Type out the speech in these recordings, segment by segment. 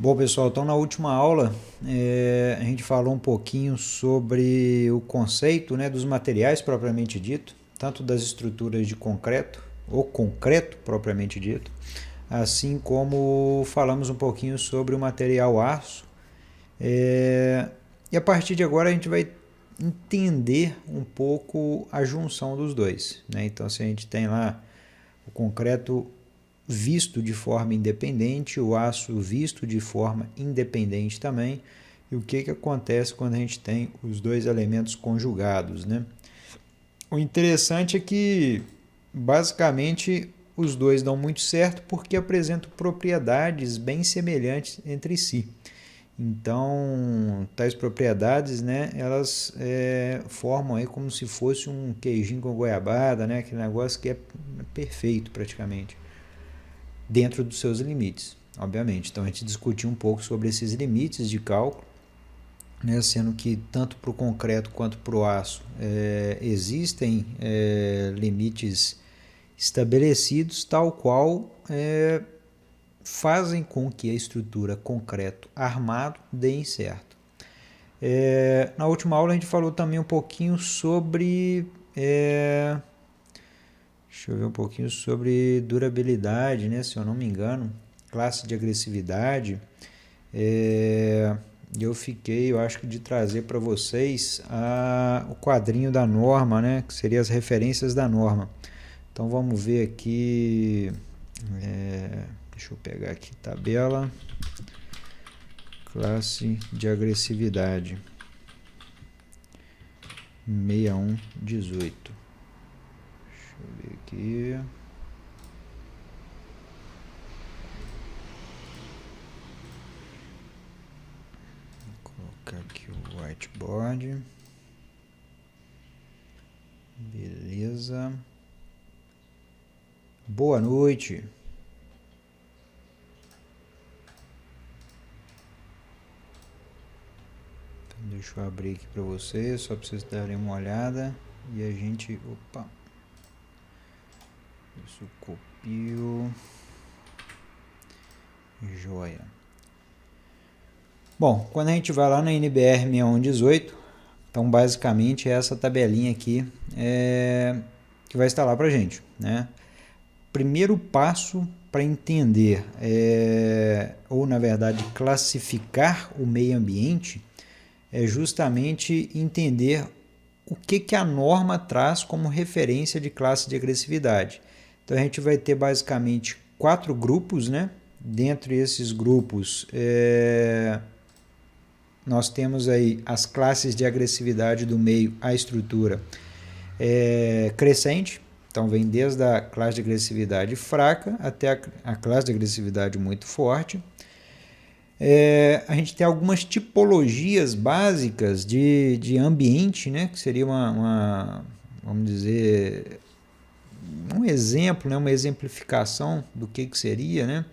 Bom, pessoal, então na última aula a gente falou um pouquinho sobre o conceito, né, dos materiais propriamente dito, tanto das estruturas de concreto, ou concreto propriamente dito, assim como falamos um pouquinho sobre o material aço. E a partir de agora a gente vai entender um pouco a junção dos dois, né? Então, se a gente tem lá o concreto visto de forma independente, o aço visto de forma independente também, e o que acontece quando a gente tem os dois elementos conjugados, né? O interessante é que, basicamente, os dois dão muito certo porque apresentam propriedades bem semelhantes entre si. Então, tais propriedades, né, elas formam aí como se fosse um queijinho com goiabada, né, aquele negócio que é perfeito praticamente, dentro dos seus limites, obviamente. Então, a gente discutiu um pouco sobre esses limites de cálculo, né, sendo que tanto para o concreto quanto para o aço existem limites estabelecidos, tal qual fazem com que a estrutura concreto armado dê certo. Na última aula a gente falou também um pouquinho sobre deixa eu ver um pouquinho sobre durabilidade, né? Se eu não me engano, classe de agressividade. Eu fiquei, eu acho que de trazer para vocês o quadrinho da norma, né? Que seria as referências da norma. Então vamos ver aqui. Deixa eu pegar aqui tabela. Classe de agressividade 6118. Deixa eu ver aqui. Vou colocar aqui o whiteboard. Beleza. Boa noite. Então, deixa eu abrir aqui para vocês, só para vocês darem uma olhada. E a gente... Opa! Isso, copio. Joia. Bom, quando a gente vai lá na NBR 6118, então basicamente é essa tabelinha aqui que vai estar lá para a gente, né? Primeiro passo para entender, ou na verdade classificar o meio ambiente, é justamente entender o que a norma traz como referência de classe de agressividade. Então a gente vai ter basicamente 4 grupos, né? Dentre esses grupos, nós temos aí as classes de agressividade do meio à estrutura crescente. Então vem desde a classe de agressividade fraca até a classe de agressividade muito forte. A gente tem algumas tipologias básicas de ambiente, né? Que seria vamos dizer, um exemplo, né? Uma exemplificação do que seria, né?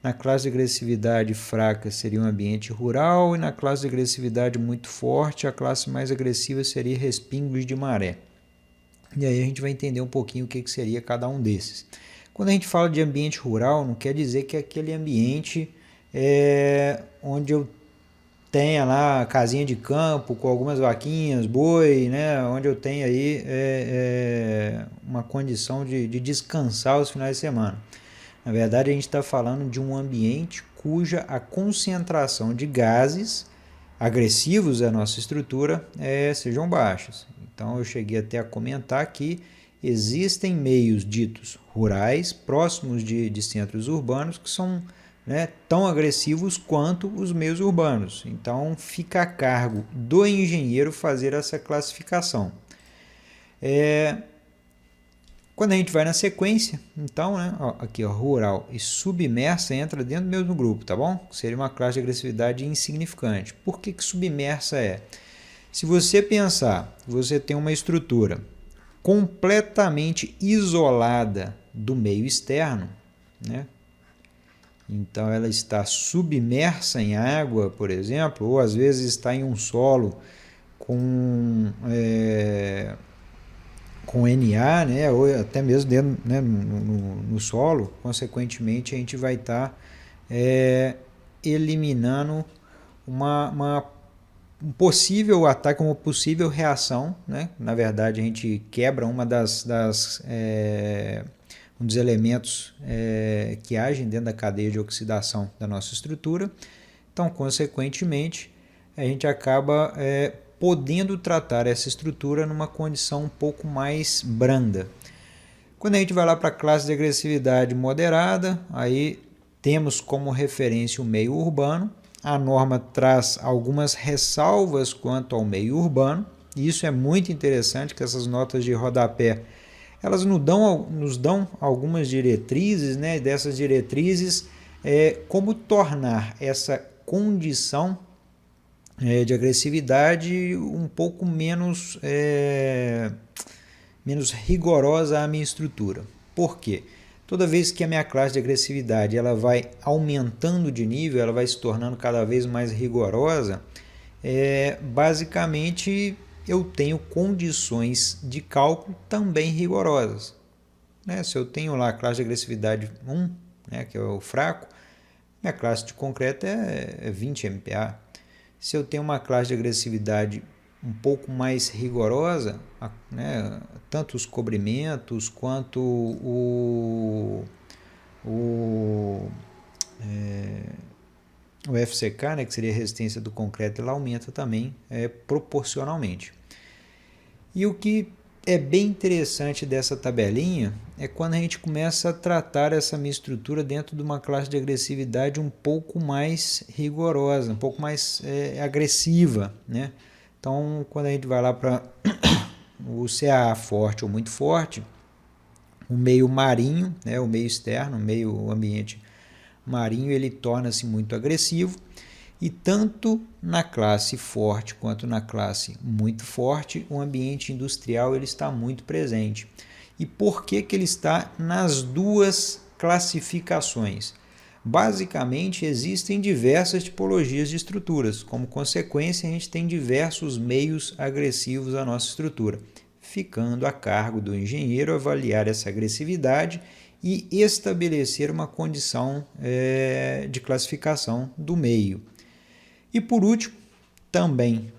Na classe de agressividade fraca seria um ambiente rural, e na classe de agressividade muito forte, a classe mais agressiva seria respingos de maré. E aí a gente vai entender um pouquinho o que seria cada um desses. Quando a gente fala de ambiente rural, não quer dizer que é aquele ambiente onde eu tenha lá a casinha de campo com algumas vaquinhas, boi, né? Onde eu tenho aí uma condição de descansar os finais de semana. Na verdade, a gente está falando de um ambiente cuja a concentração de gases agressivos à nossa estrutura sejam baixas. Então, eu cheguei até a comentar que existem meios ditos rurais, próximos de centros urbanos, que são tão agressivos quanto os meios urbanos. Então, fica a cargo do engenheiro fazer essa classificação. Quando a gente vai na sequência, então, né, aqui, rural e submersa entra dentro do mesmo grupo, tá bom? Seria uma classe de agressividade insignificante. Por que submersa é? Se você pensar, você tem uma estrutura completamente isolada do meio externo, né? Então ela está submersa em água, por exemplo, ou às vezes está em um solo com Na, né, ou até mesmo dentro, né, no solo. Consequentemente, a gente vai estar eliminando um possível ataque, uma possível reação, né? Na verdade, a gente quebra um dos elementos que agem dentro da cadeia de oxidação da nossa estrutura. Então, consequentemente, a gente acaba podendo tratar essa estrutura numa condição um pouco mais branda. Quando a gente vai lá para a classe de agressividade moderada, aí temos como referência o meio urbano. A norma traz algumas ressalvas quanto ao meio urbano, e isso é muito interessante, que essas notas de rodapé, elas nos dão algumas diretrizes, né? Dessas diretrizes, como tornar essa condição de agressividade um pouco menos rigorosa à minha estrutura. Por quê? Toda vez que a minha classe de agressividade ela vai aumentando de nível, ela vai se tornando cada vez mais rigorosa, basicamente eu tenho condições de cálculo também rigorosas. Né? Se eu tenho lá a classe de agressividade 1, né, que é o fraco, minha classe de concreto é 20 MPa. Se eu tenho uma classe de agressividade um pouco mais rigorosa, né, tanto os cobrimentos quanto o FCK, né, que seria a resistência do concreto, ela aumenta também proporcionalmente. E o que é bem interessante dessa tabelinha é quando a gente começa a tratar essa minha estrutura dentro de uma classe de agressividade um pouco mais rigorosa, um pouco mais agressiva, né? Então, quando a gente vai lá para o CAA forte ou muito forte, o meio marinho, né, o meio externo, o meio ambiente marinho, ele torna-se muito agressivo, e tanto na classe forte quanto na classe muito forte, o ambiente industrial ele está muito presente. E por que ele está nas duas classificações? Basicamente, existem diversas tipologias de estruturas. Como consequência, a gente tem diversos meios agressivos à nossa estrutura, ficando a cargo do engenheiro avaliar essa agressividade e estabelecer uma condição de classificação do meio. E por último, também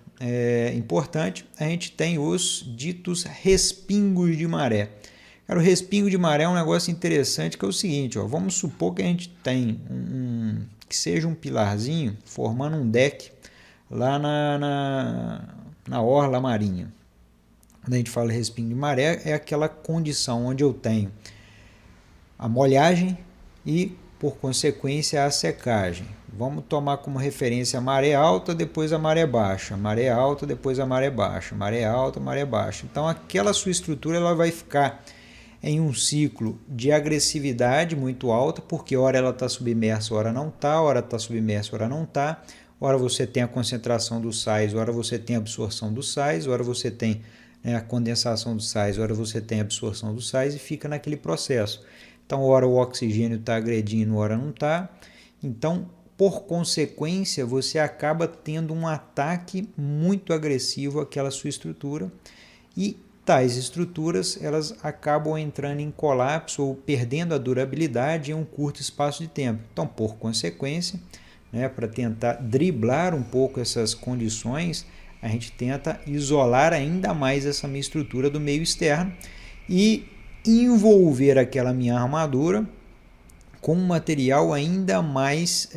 importante, a gente tem os ditos respingos de maré. Cara, o respingo de maré é um negócio interessante, que é o seguinte, ó, vamos supor que a gente tem que seja um pilarzinho formando um deck lá na orla marinha. Quando a gente fala respingo de maré, é aquela condição onde eu tenho a molhagem e, por consequência, a secagem. Vamos tomar como referência a maré alta, depois a maré baixa, maré alta, depois a maré baixa, maré alta, maré baixa. Então, aquela sua estrutura ela vai ficar em um ciclo de agressividade muito alta, porque ora ela está submersa, ora não está, ora está submersa, ora não está, ora você tem a concentração dos sais, ora você tem a absorção dos sais, ora você tem a condensação dos sais, ora você tem a absorção dos sais, e fica naquele processo. Então, ora o oxigênio está agredindo, ora não está. Então, por consequência, você acaba tendo um ataque muito agressivo àquela sua estrutura, e tais estruturas elas acabam entrando em colapso ou perdendo a durabilidade em um curto espaço de tempo. Então, por consequência, para tentar driblar um pouco essas condições, a gente tenta isolar ainda mais essa minha estrutura do meio externo e envolver aquela minha armadura com um material ainda mais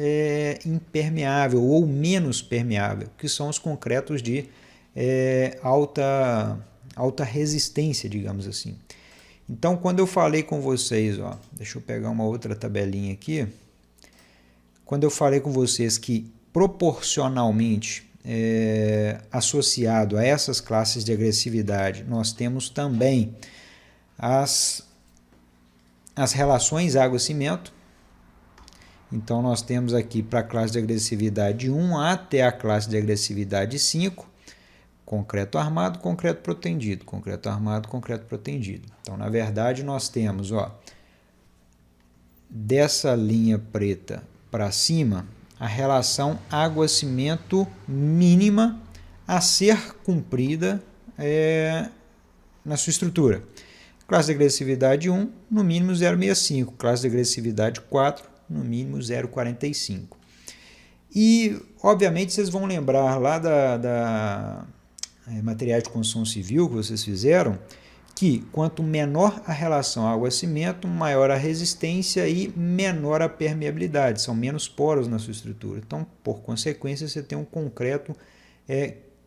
impermeável ou menos permeável, que são os concretos de alta resistência, digamos assim. Então, quando eu falei com vocês, ó, deixa eu pegar uma outra tabelinha aqui. Quando eu falei com vocês que proporcionalmente associado a essas classes de agressividade, nós temos também as relações água-cimento. Então, nós temos aqui para a classe de agressividade 1 até a classe de agressividade 5, concreto armado, concreto protendido, concreto armado, concreto protendido. Então, na verdade, nós temos, ó, dessa linha preta para cima, a relação água-cimento mínima a ser cumprida na sua estrutura. Classe de agressividade 1, no mínimo 0,65. Classe de agressividade 4, no mínimo 0,45. E, obviamente, vocês vão lembrar lá da materiais de construção civil que vocês fizeram, que quanto menor a relação água-cimento, maior a resistência e menor a permeabilidade, são menos poros na sua estrutura. Então, por consequência, você tem um concreto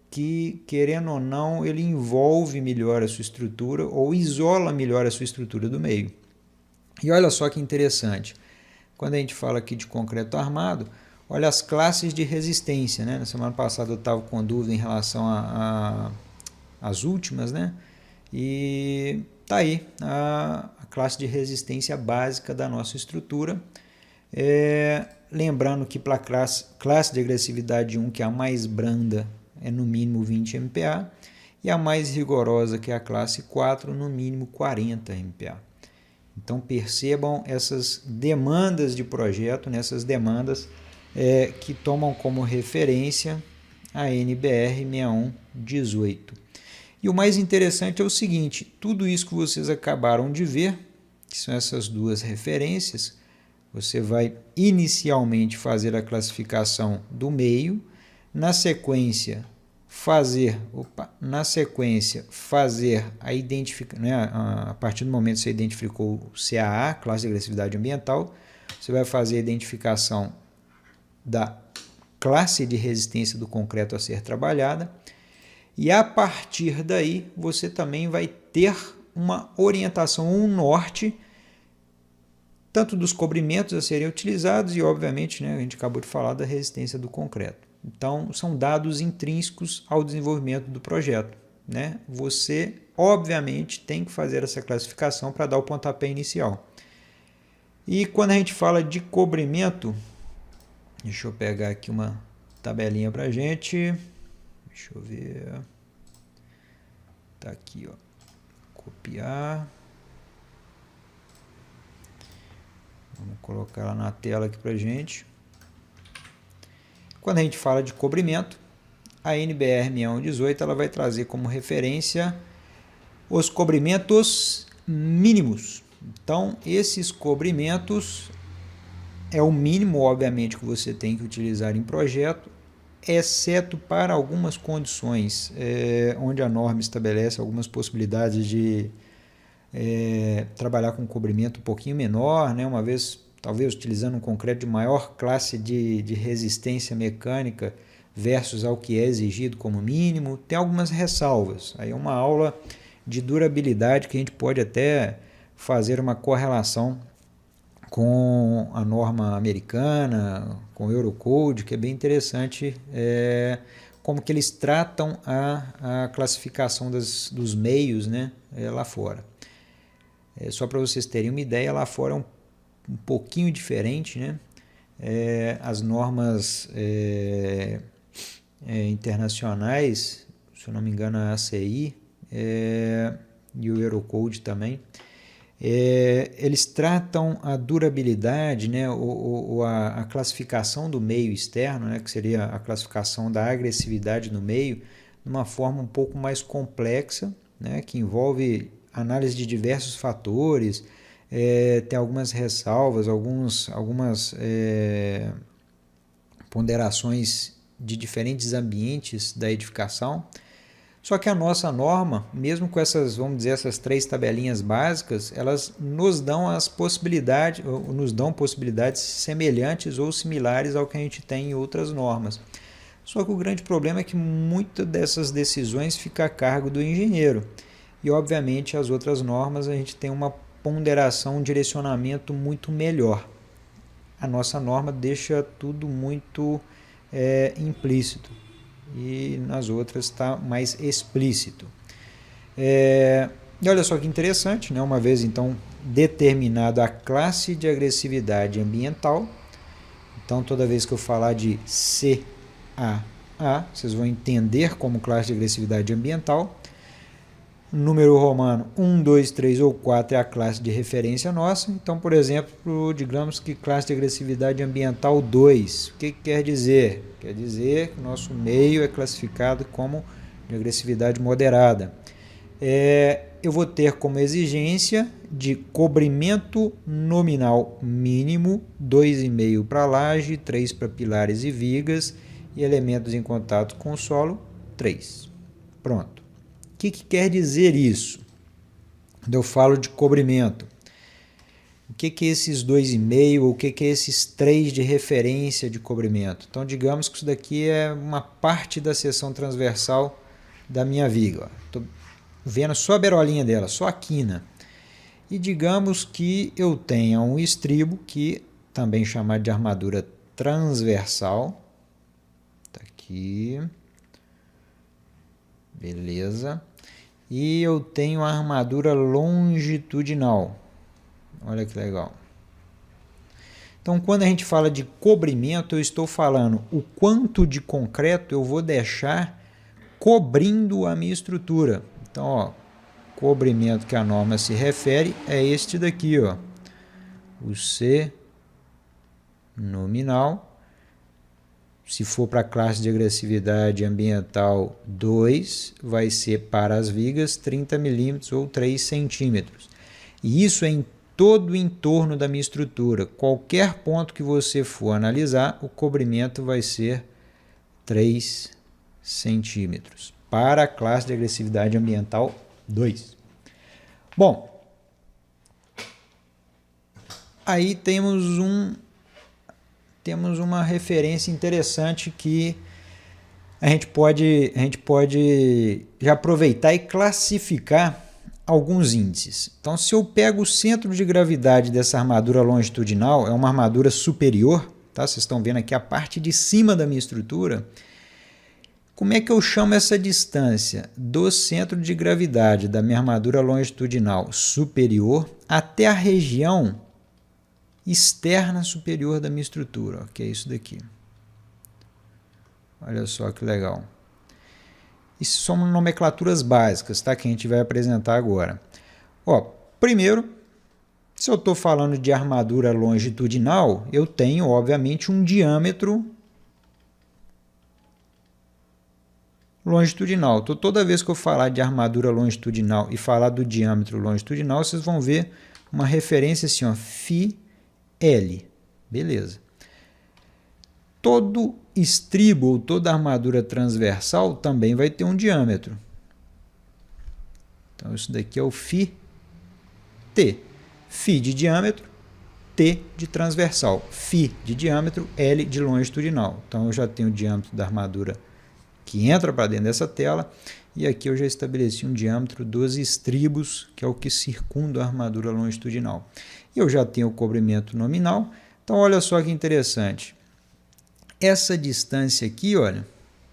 que, querendo ou não, ele envolve melhor a sua estrutura ou isola melhor a sua estrutura do meio. E olha só que interessante, quando a gente fala aqui de concreto armado, olha as classes de resistência, né? Na semana passada eu estava com dúvida em relação às últimas, né? E tá aí a classe de resistência básica da nossa estrutura. Lembrando que para a classe de agressividade 1, que é a mais branda, é no mínimo 20 MPa, e a mais rigorosa, que é a classe 4, no mínimo 40 MPa. Então percebam essas demandas de projeto, nessas demandas que tomam como referência a NBR 6118. E o mais interessante é o seguinte, tudo isso que vocês acabaram de ver, que são essas duas referências, você vai inicialmente fazer a classificação do meio, na sequência fazer a identificação, né, a partir do momento que você identificou o CAA, classe de agressividade ambiental, você vai fazer a identificação da classe de resistência do concreto a ser trabalhada, e a partir daí você também vai ter uma orientação, um norte, tanto dos cobrimentos a serem utilizados e, obviamente, né, a gente acabou de falar da resistência do concreto. Então, são dados intrínsecos ao desenvolvimento do projeto, né? Você, obviamente, tem que fazer essa classificação para dar o pontapé inicial. E quando a gente fala de cobrimento, deixa eu pegar aqui uma tabelinha para a gente. Deixa eu ver. Tá aqui, ó. Copiar. Vamos colocar ela na tela aqui para a gente. Quando a gente fala de cobrimento, a NBR 6118 ela vai trazer como referência os cobrimentos mínimos. Então, esses cobrimentos é o mínimo, obviamente, que você tem que utilizar em projeto, exceto para algumas condições onde a norma estabelece algumas possibilidades de trabalhar com cobrimento um pouquinho menor, né? Uma vez, talvez utilizando um concreto de maior classe de resistência mecânica versus ao que é exigido como mínimo. Tem algumas ressalvas. Aí é uma aula de durabilidade que a gente pode até fazer uma correlação com a norma americana, com o Eurocode, que é bem interessante, como que eles tratam a classificação dos meios, né, lá fora. Só para vocês terem uma ideia, lá fora é um pouquinho diferente, né? As normas internacionais, se eu não me engano a ACI e o Eurocode também, eles tratam a durabilidade, né, a classificação do meio externo, né, que seria a classificação da agressividade no meio, de uma forma um pouco mais complexa, né, que envolve análise de diversos fatores, tem algumas ressalvas, algumas ponderações de diferentes ambientes da edificação. Só que a nossa norma, mesmo com essas, vamos dizer, essas 3 tabelinhas básicas, elas nos dão possibilidades semelhantes ou similares ao que a gente tem em outras normas. Só que o grande problema é que muitas dessas decisões ficam a cargo do engenheiro. E, obviamente, as outras normas a gente tem uma ponderação, um direcionamento muito melhor. A nossa norma deixa tudo muito implícito. E nas outras está mais explícito. E olha só que interessante, né? Uma vez então determinada a classe de agressividade ambiental, então toda vez que eu falar de CAA, vocês vão entender como classe de agressividade ambiental. Número romano 1, 2, 3 ou 4 é a classe de referência nossa. Então, por exemplo, digamos que classe de agressividade ambiental 2. O que quer dizer? Quer dizer que o nosso meio é classificado como de agressividade moderada. eu vou ter como exigência de cobrimento nominal mínimo, 2,5 para laje, 3 para pilares e vigas, e elementos em contato com o solo, 3. Pronto. O que quer dizer isso? Quando eu falo de cobrimento, o que é esses 2,5 ou o que é esses 3 de referência de cobrimento? Então, digamos que isso daqui é uma parte da seção transversal da minha viga. Estou vendo só a berolinha dela, só a quina. E digamos que eu tenha um estribo, que também chamado de armadura transversal. Está aqui. Beleza. E eu tenho a armadura longitudinal. Olha que legal. Então, quando a gente fala de cobrimento, eu estou falando o quanto de concreto eu vou deixar cobrindo a minha estrutura. Então, ó, cobrimento que a norma se refere é este daqui, ó, o C nominal. Se for para a classe de agressividade ambiental 2, vai ser para as vigas 30 milímetros ou 3 centímetros. E isso é em todo o entorno da minha estrutura. Qualquer ponto que você for analisar, o cobrimento vai ser 3 centímetros para a classe de agressividade ambiental 2. Bom, aí temos uma referência interessante que a gente pode já aproveitar e classificar alguns índices. Então, se eu pego o centro de gravidade dessa armadura longitudinal, é uma armadura superior, tá? Vocês estão vendo aqui a parte de cima da minha estrutura. Como é que eu chamo essa distância do centro de gravidade da minha armadura longitudinal superior até a região externa superior da minha estrutura, que é isso daqui. Olha só que legal. Isso são nomenclaturas básicas, tá? Que a gente vai apresentar agora. Ó, primeiro, se eu estou falando de armadura longitudinal, eu tenho, obviamente, um diâmetro longitudinal. Então, toda vez que eu falar de armadura longitudinal e falar do diâmetro longitudinal, vocês vão ver uma referência assim, ó, φL. Beleza. Todo estribo ou toda armadura transversal também vai ter um diâmetro. Então, isso daqui é o φT. Φ de diâmetro, T de transversal. Φ de diâmetro, L de longitudinal. Então, eu já tenho o diâmetro da armadura que entra para dentro dessa tela. E aqui eu já estabeleci um diâmetro dos estribos, que é o que circunda a armadura longitudinal. E eu já tenho o cobrimento nominal. Então, olha só que interessante. Essa distância aqui, olha,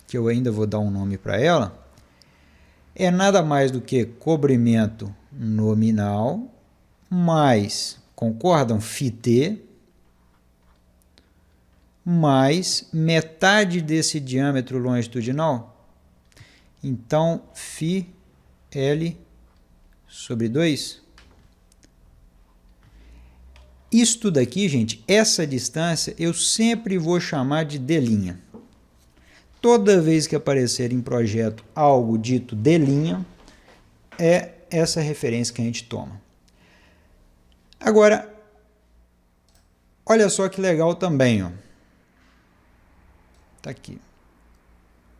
que eu ainda vou dar um nome para ela, é nada mais do que cobrimento nominal mais, concordam, φT, mais metade desse diâmetro longitudinal. Então, φL sobre 2. Isto daqui, gente, essa distância, eu sempre vou chamar de D'. Toda vez que aparecer em projeto algo dito D', é essa referência que a gente toma. Agora, olha só que legal também, ó. Tá aqui.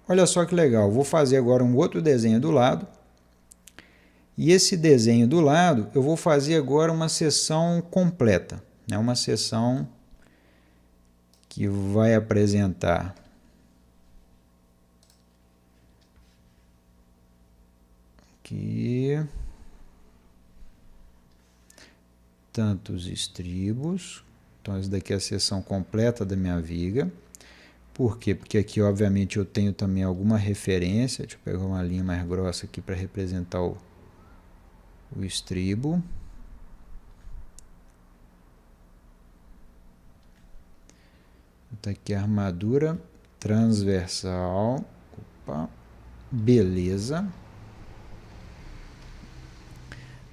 Olha só que legal, vou fazer agora um outro desenho do lado. E esse desenho do lado, eu vou fazer agora uma seção completa. É uma seção que vai apresentar aqui tantos estribos. Então, essa daqui é a seção completa da minha viga. Por quê? Porque aqui, obviamente, eu tenho também alguma referência. Deixa eu pegar uma linha mais grossa aqui para representar o estribo. Tá aqui a armadura transversal. Opa, beleza.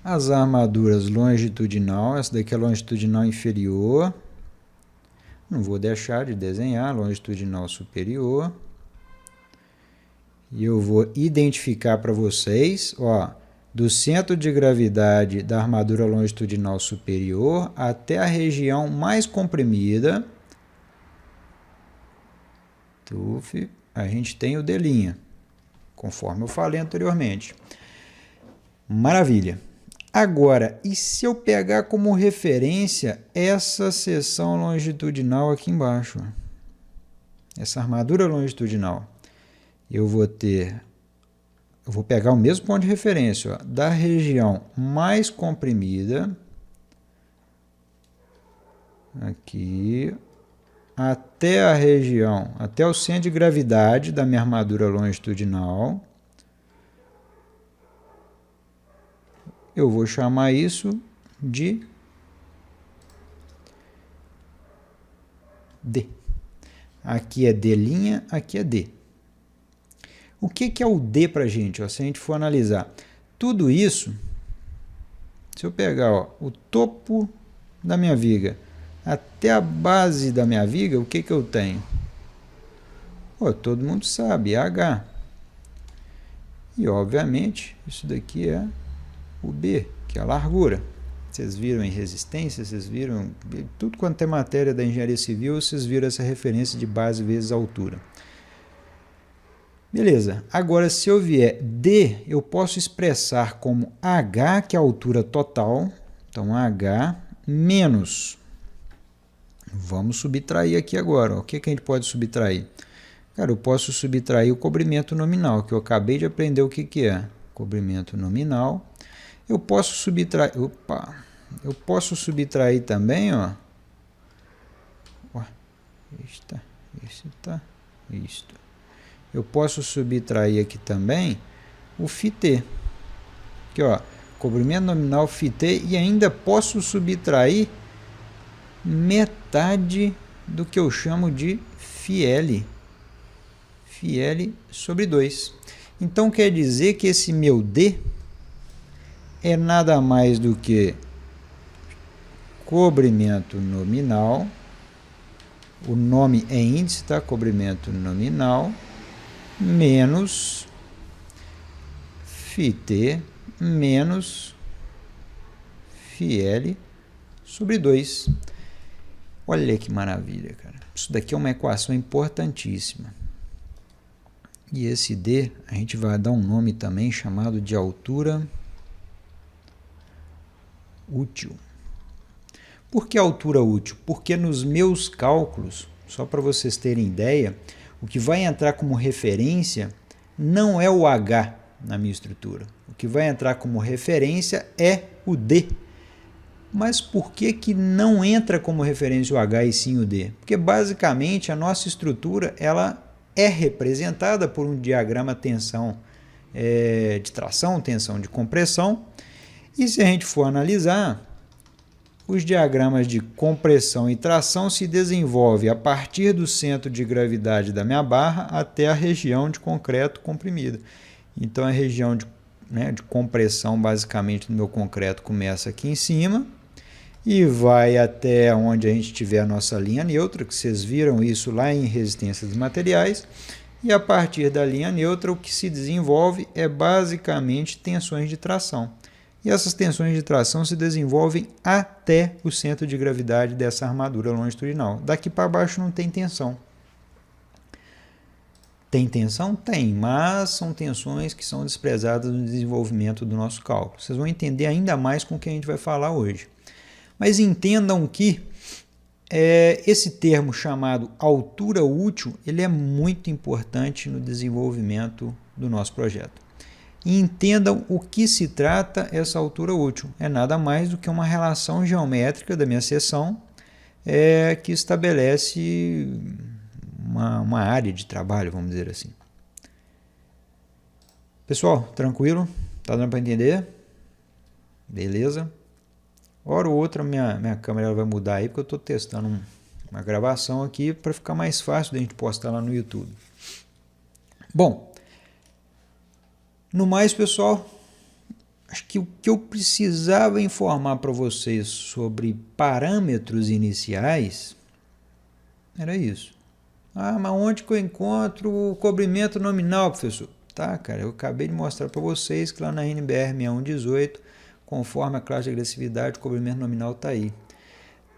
As armaduras longitudinal, essa daqui é longitudinal inferior. Não vou deixar de desenhar longitudinal superior. E eu vou identificar para vocês, ó, do centro de gravidade da armadura longitudinal superior até a região mais comprimida, a gente tem o D', conforme eu falei anteriormente. Maravilha. Agora, e se eu pegar como referência essa seção longitudinal aqui embaixo? Essa armadura longitudinal. Eu vou pegar o mesmo ponto de referência, ó, da região mais comprimida, aqui, até a região, até o centro de gravidade da minha armadura longitudinal. Eu vou chamar isso de D. Aqui é D', aqui é D. O que é o D para a gente? Ó, se a gente for analisar tudo isso, se eu pegar, ó, o topo da minha viga até a base da minha viga, o que eu tenho? Pô, todo mundo sabe, é H. E, obviamente, isso daqui é o B, que é a largura. Vocês viram em resistência, vocês viram tudo quanto é matéria da engenharia civil, vocês viram essa referência de base vezes altura. Beleza, agora se eu vier D, eu posso expressar como H, que é a altura total, então H menos, vamos subtrair aqui agora, ó. O que a gente pode subtrair? Cara, eu posso subtrair o cobrimento nominal, que eu acabei de aprender o que é. Cobrimento nominal. Eu posso subtrair, eu posso subtrair também, ó. Isto. Eu posso subtrair aqui também o φt. Aqui, ó, cobrimento nominal φt, e ainda posso subtrair metade do que eu chamo de φl. φl sobre 2. Então, quer dizer que esse meu D é nada mais do que cobrimento nominal, o nome é índice, tá? Cobrimento nominal, menos φt menos φl sobre 2. Olha que maravilha, cara. Isso daqui é uma equação importantíssima. E esse D, a gente vai dar um nome também chamado de altura útil. Por que altura útil? Porque nos meus cálculos, só para vocês terem ideia, o que vai entrar como referência não é o H na minha estrutura. O que vai entrar como referência é o D. Mas por que não entra como referência o H e sim o D? Porque basicamente a nossa estrutura ela é representada por um diagrama tensão de tração, tensão de compressão. E se a gente for analisar, os diagramas de compressão e tração se desenvolvem a partir do centro de gravidade da minha barra até a região de concreto comprimido. Então, a região de compressão, basicamente, do meu concreto começa aqui em cima e vai até onde a gente tiver a nossa linha neutra, que vocês viram isso lá em resistência dos materiais. E a partir da linha neutra, o que se desenvolve é basicamente tensões de tração. E essas tensões de tração se desenvolvem até o centro de gravidade dessa armadura longitudinal. Daqui para baixo não tem tensão. Tem tensão? Tem, mas são tensões que são desprezadas no desenvolvimento do nosso cálculo. Vocês vão entender ainda mais com o que a gente vai falar hoje. Mas entendam que esse termo chamado altura útil, ele é muito importante no desenvolvimento do nosso projeto. E entendam o que se trata essa altura útil. É nada mais do que uma relação geométrica da minha seção que estabelece uma área de trabalho, vamos dizer assim. Pessoal, tranquilo? Tá dando para entender? Beleza? Hora ou outra minha câmera ela vai mudar aí, porque eu estou testando uma gravação aqui para ficar mais fácil da gente postar lá no YouTube. Bom, no mais, pessoal, acho que o que eu precisava informar para vocês sobre parâmetros iniciais era isso. Ah, mas onde que eu encontro o cobrimento nominal, professor? Tá, cara? Eu acabei de mostrar para vocês que lá na NBR 6118, conforme a classe de agressividade, o cobrimento nominal está aí.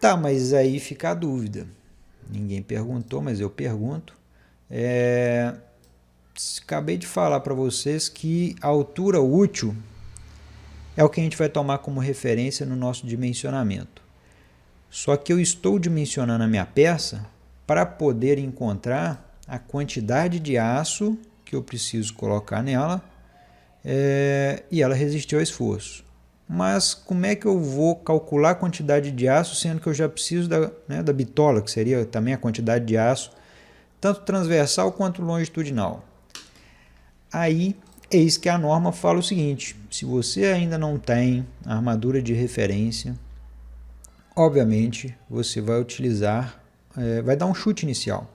Tá, mas aí fica a dúvida. Ninguém perguntou, mas eu pergunto. Acabei de falar para vocês que a altura útil é o que a gente vai tomar como referência no nosso dimensionamento. Só que eu estou dimensionando a minha peça para poder encontrar a quantidade de aço que eu preciso colocar nela e ela resistiu ao esforço. Mas como é que eu vou calcular a quantidade de aço, sendo que eu já preciso da bitola, que seria também a quantidade de aço, tanto transversal quanto longitudinal? Aí, eis que a norma fala o seguinte: se você ainda não tem a armadura de referência, obviamente você vai utilizar, vai dar um chute inicial.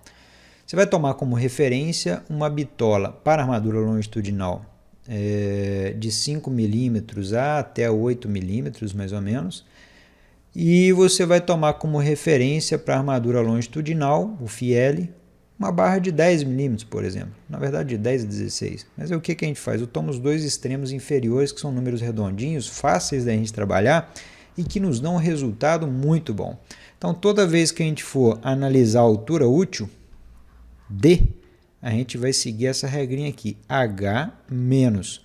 Você vai tomar como referência uma bitola para armadura longitudinal de 5 milímetros até 8 milímetros, mais ou menos. E você vai tomar como referência para armadura longitudinal, o FIEL, uma barra de 10 milímetros, por exemplo. Na verdade, de 10 a 16. Mas o que a gente faz? Eu tomo os dois extremos inferiores, que são números redondinhos, fáceis da gente trabalhar e que nos dão um resultado muito bom. Então, toda vez que a gente for analisar a altura útil, D, a gente vai seguir essa regrinha aqui, H menos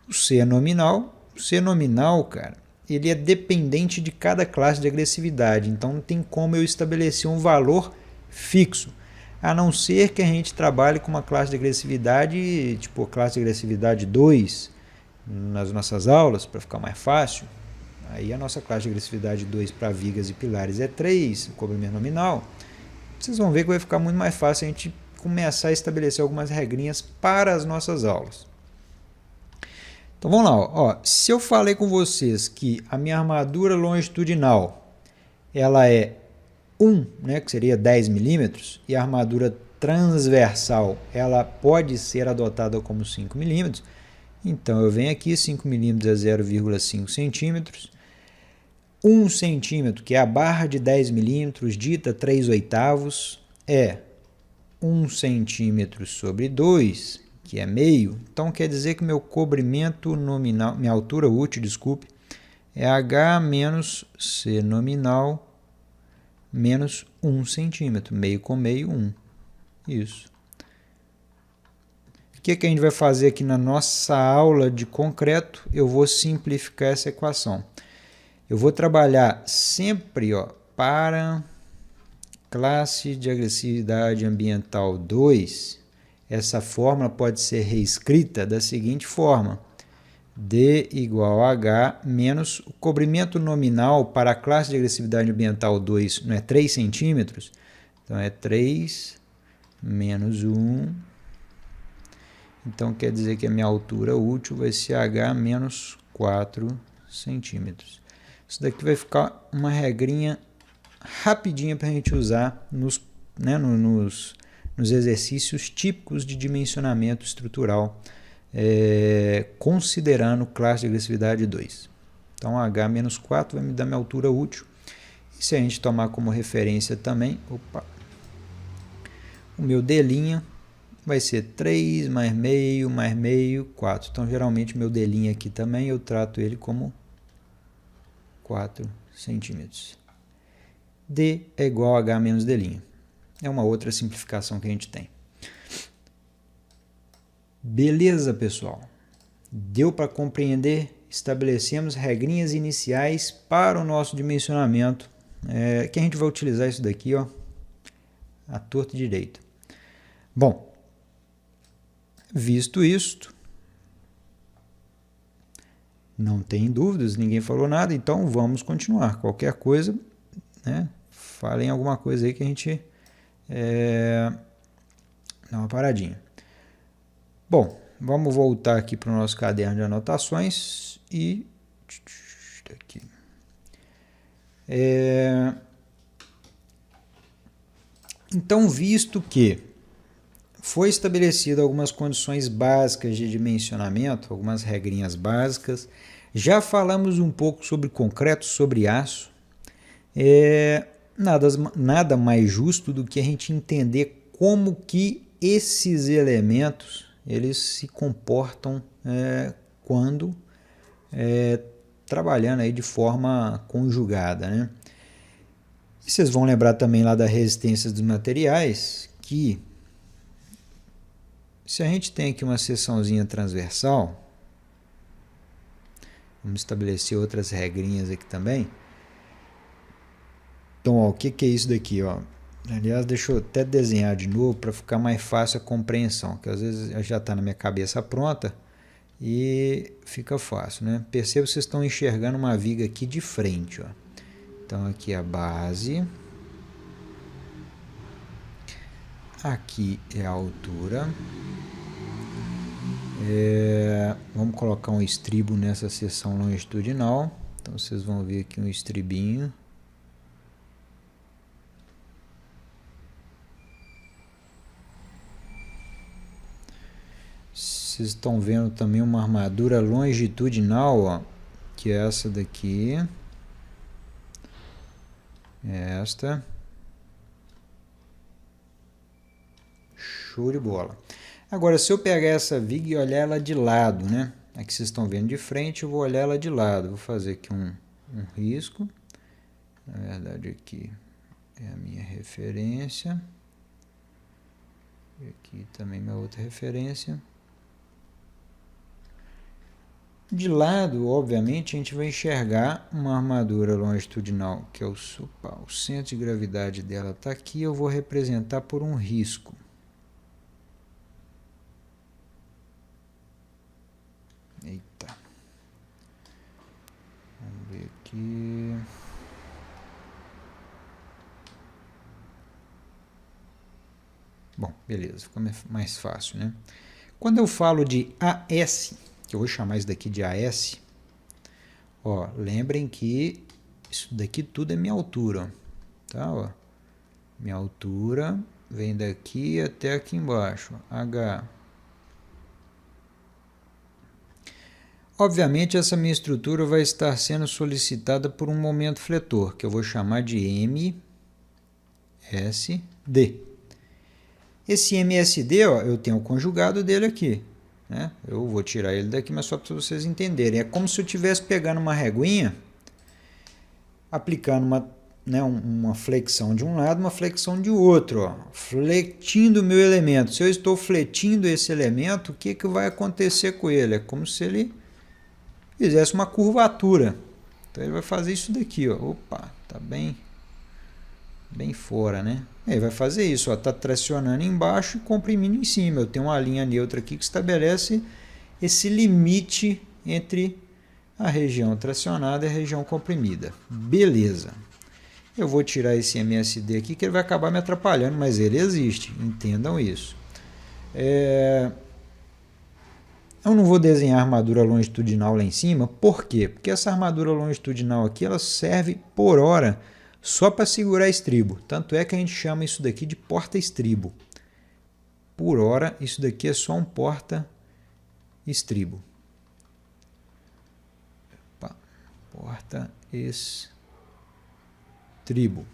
o C nominal. O C nominal, cara, ele é dependente de cada classe de agressividade, então não tem como eu estabelecer um valor fixo, a não ser que a gente trabalhe com uma classe de agressividade, tipo classe de agressividade 2, nas nossas aulas, para ficar mais fácil. Aí a nossa classe de agressividade 2 para vigas e pilares é 3, o cobrimento nominal. Vocês vão ver que vai ficar muito mais fácil a gente começar a estabelecer algumas regrinhas para as nossas aulas. Então vamos lá, ó. Se eu falei com vocês que a minha armadura longitudinal ela é 1, né, que seria 10 milímetros, e a armadura transversal ela pode ser adotada como 5 milímetros, então eu venho aqui, 5 milímetros é 0,5 centímetros, 1 centímetro, que é a barra de 10 milímetros, dita 3/8, é 1 centímetro sobre 2, que é meio. Então quer dizer que meu cobrimento nominal, minha altura útil, desculpe, é H menos C nominal menos 1 centímetro. Meio com meio, 1. Isso. O que a gente vai fazer aqui na nossa aula de concreto? Eu vou simplificar essa equação. Eu vou trabalhar sempre para classe de agressividade ambiental 2, essa fórmula pode ser reescrita da seguinte forma: D igual a H menos o cobrimento nominal para a classe de agressividade ambiental 2, não é 3 centímetros? Então é 3 menos 1. Então quer dizer que a minha altura útil vai ser H menos 4 centímetros. Isso daqui vai ficar uma regrinha rapidinha para a gente usar nos exercícios típicos de dimensionamento estrutural, considerando classe de agressividade 2. Então, H menos 4 vai me dar minha altura útil. E se a gente tomar como referência também, o meu D' vai ser 3 mais meio, 4. Então, geralmente, meu D' aqui também, eu trato ele como 4 centímetros. D é igual a H menos D'. É uma outra simplificação que a gente tem. Beleza, pessoal? Deu para compreender? Estabelecemos regrinhas iniciais para o nosso dimensionamento, que a gente vai utilizar isso daqui, à torta e direita. Bom, visto isto, não tem dúvidas, ninguém falou nada, então vamos continuar. Qualquer coisa, falem alguma coisa aí que a gente dá uma paradinha. Bom, vamos voltar aqui para o nosso caderno de anotações e aqui. Então, visto que foi estabelecido algumas condições básicas de dimensionamento, algumas regrinhas básicas, já falamos um pouco sobre concreto, sobre aço, nada mais justo do que a gente entender como que esses elementos eles se comportam quando trabalhando aí de forma conjugada, né? E vocês vão lembrar também lá da resistência dos materiais, que se a gente tem aqui uma seçãozinha transversal, vamos estabelecer outras regrinhas aqui também. Então, ó, o que é isso daqui? Ó? Aliás, deixa eu até desenhar de novo para ficar mais fácil a compreensão, que às vezes já está na minha cabeça pronta e fica fácil, né? Perceba que vocês estão enxergando uma viga aqui de frente, ó. Então, aqui é a base. Aqui é a altura. Vamos colocar um estribo nessa seção longitudinal. Então, vocês vão ver aqui um estribinho. Vocês estão vendo também uma armadura longitudinal, ó, que é essa daqui. Esta. Show de bola. Agora, se eu pegar essa viga e olhar ela de lado, né? Aqui vocês estão vendo de frente, eu vou olhar ela de lado. Vou fazer aqui um risco. Na verdade, aqui é a minha referência. E aqui também minha outra referência. De lado, obviamente, a gente vai enxergar uma armadura longitudinal, que é o centro de gravidade dela está aqui, eu vou representar por um risco. Eita. Vamos ver aqui. Bom, beleza, ficou mais fácil, né? Quando eu falo de AS, que eu vou chamar isso daqui de AS, ó, lembrem que isso daqui tudo é minha altura, ó, tá? Ó, minha altura vem daqui até aqui embaixo, H. Obviamente, essa minha estrutura vai estar sendo solicitada por um momento fletor, que eu vou chamar de MSD. Esse MSD, ó, eu tenho o conjugado dele aqui, né? Eu vou tirar ele daqui, mas só para vocês entenderem. É como se eu estivesse pegando uma reguinha, aplicando uma flexão de um lado, uma flexão de outro, ó, fletindo o meu elemento. Se eu estou fletindo esse elemento, o que vai acontecer com ele? É como se ele fizesse uma curvatura. Então ele vai fazer isso daqui, ó. Opa, tá bem fora, né? Ele vai fazer isso, ó, tá tracionando embaixo e comprimindo em cima. Eu tenho uma linha neutra aqui que estabelece esse limite entre a região tracionada e a região comprimida. Beleza. Eu vou tirar esse MSD aqui que ele vai acabar me atrapalhando, mas ele existe, entendam isso. Eu não vou desenhar armadura longitudinal lá em cima, por quê? Porque essa armadura longitudinal aqui, ela serve por hora só para segurar estribo. Tanto é que a gente chama isso daqui de porta-estribo. Por hora, isso daqui é só um porta-estribo. Porta-estribo.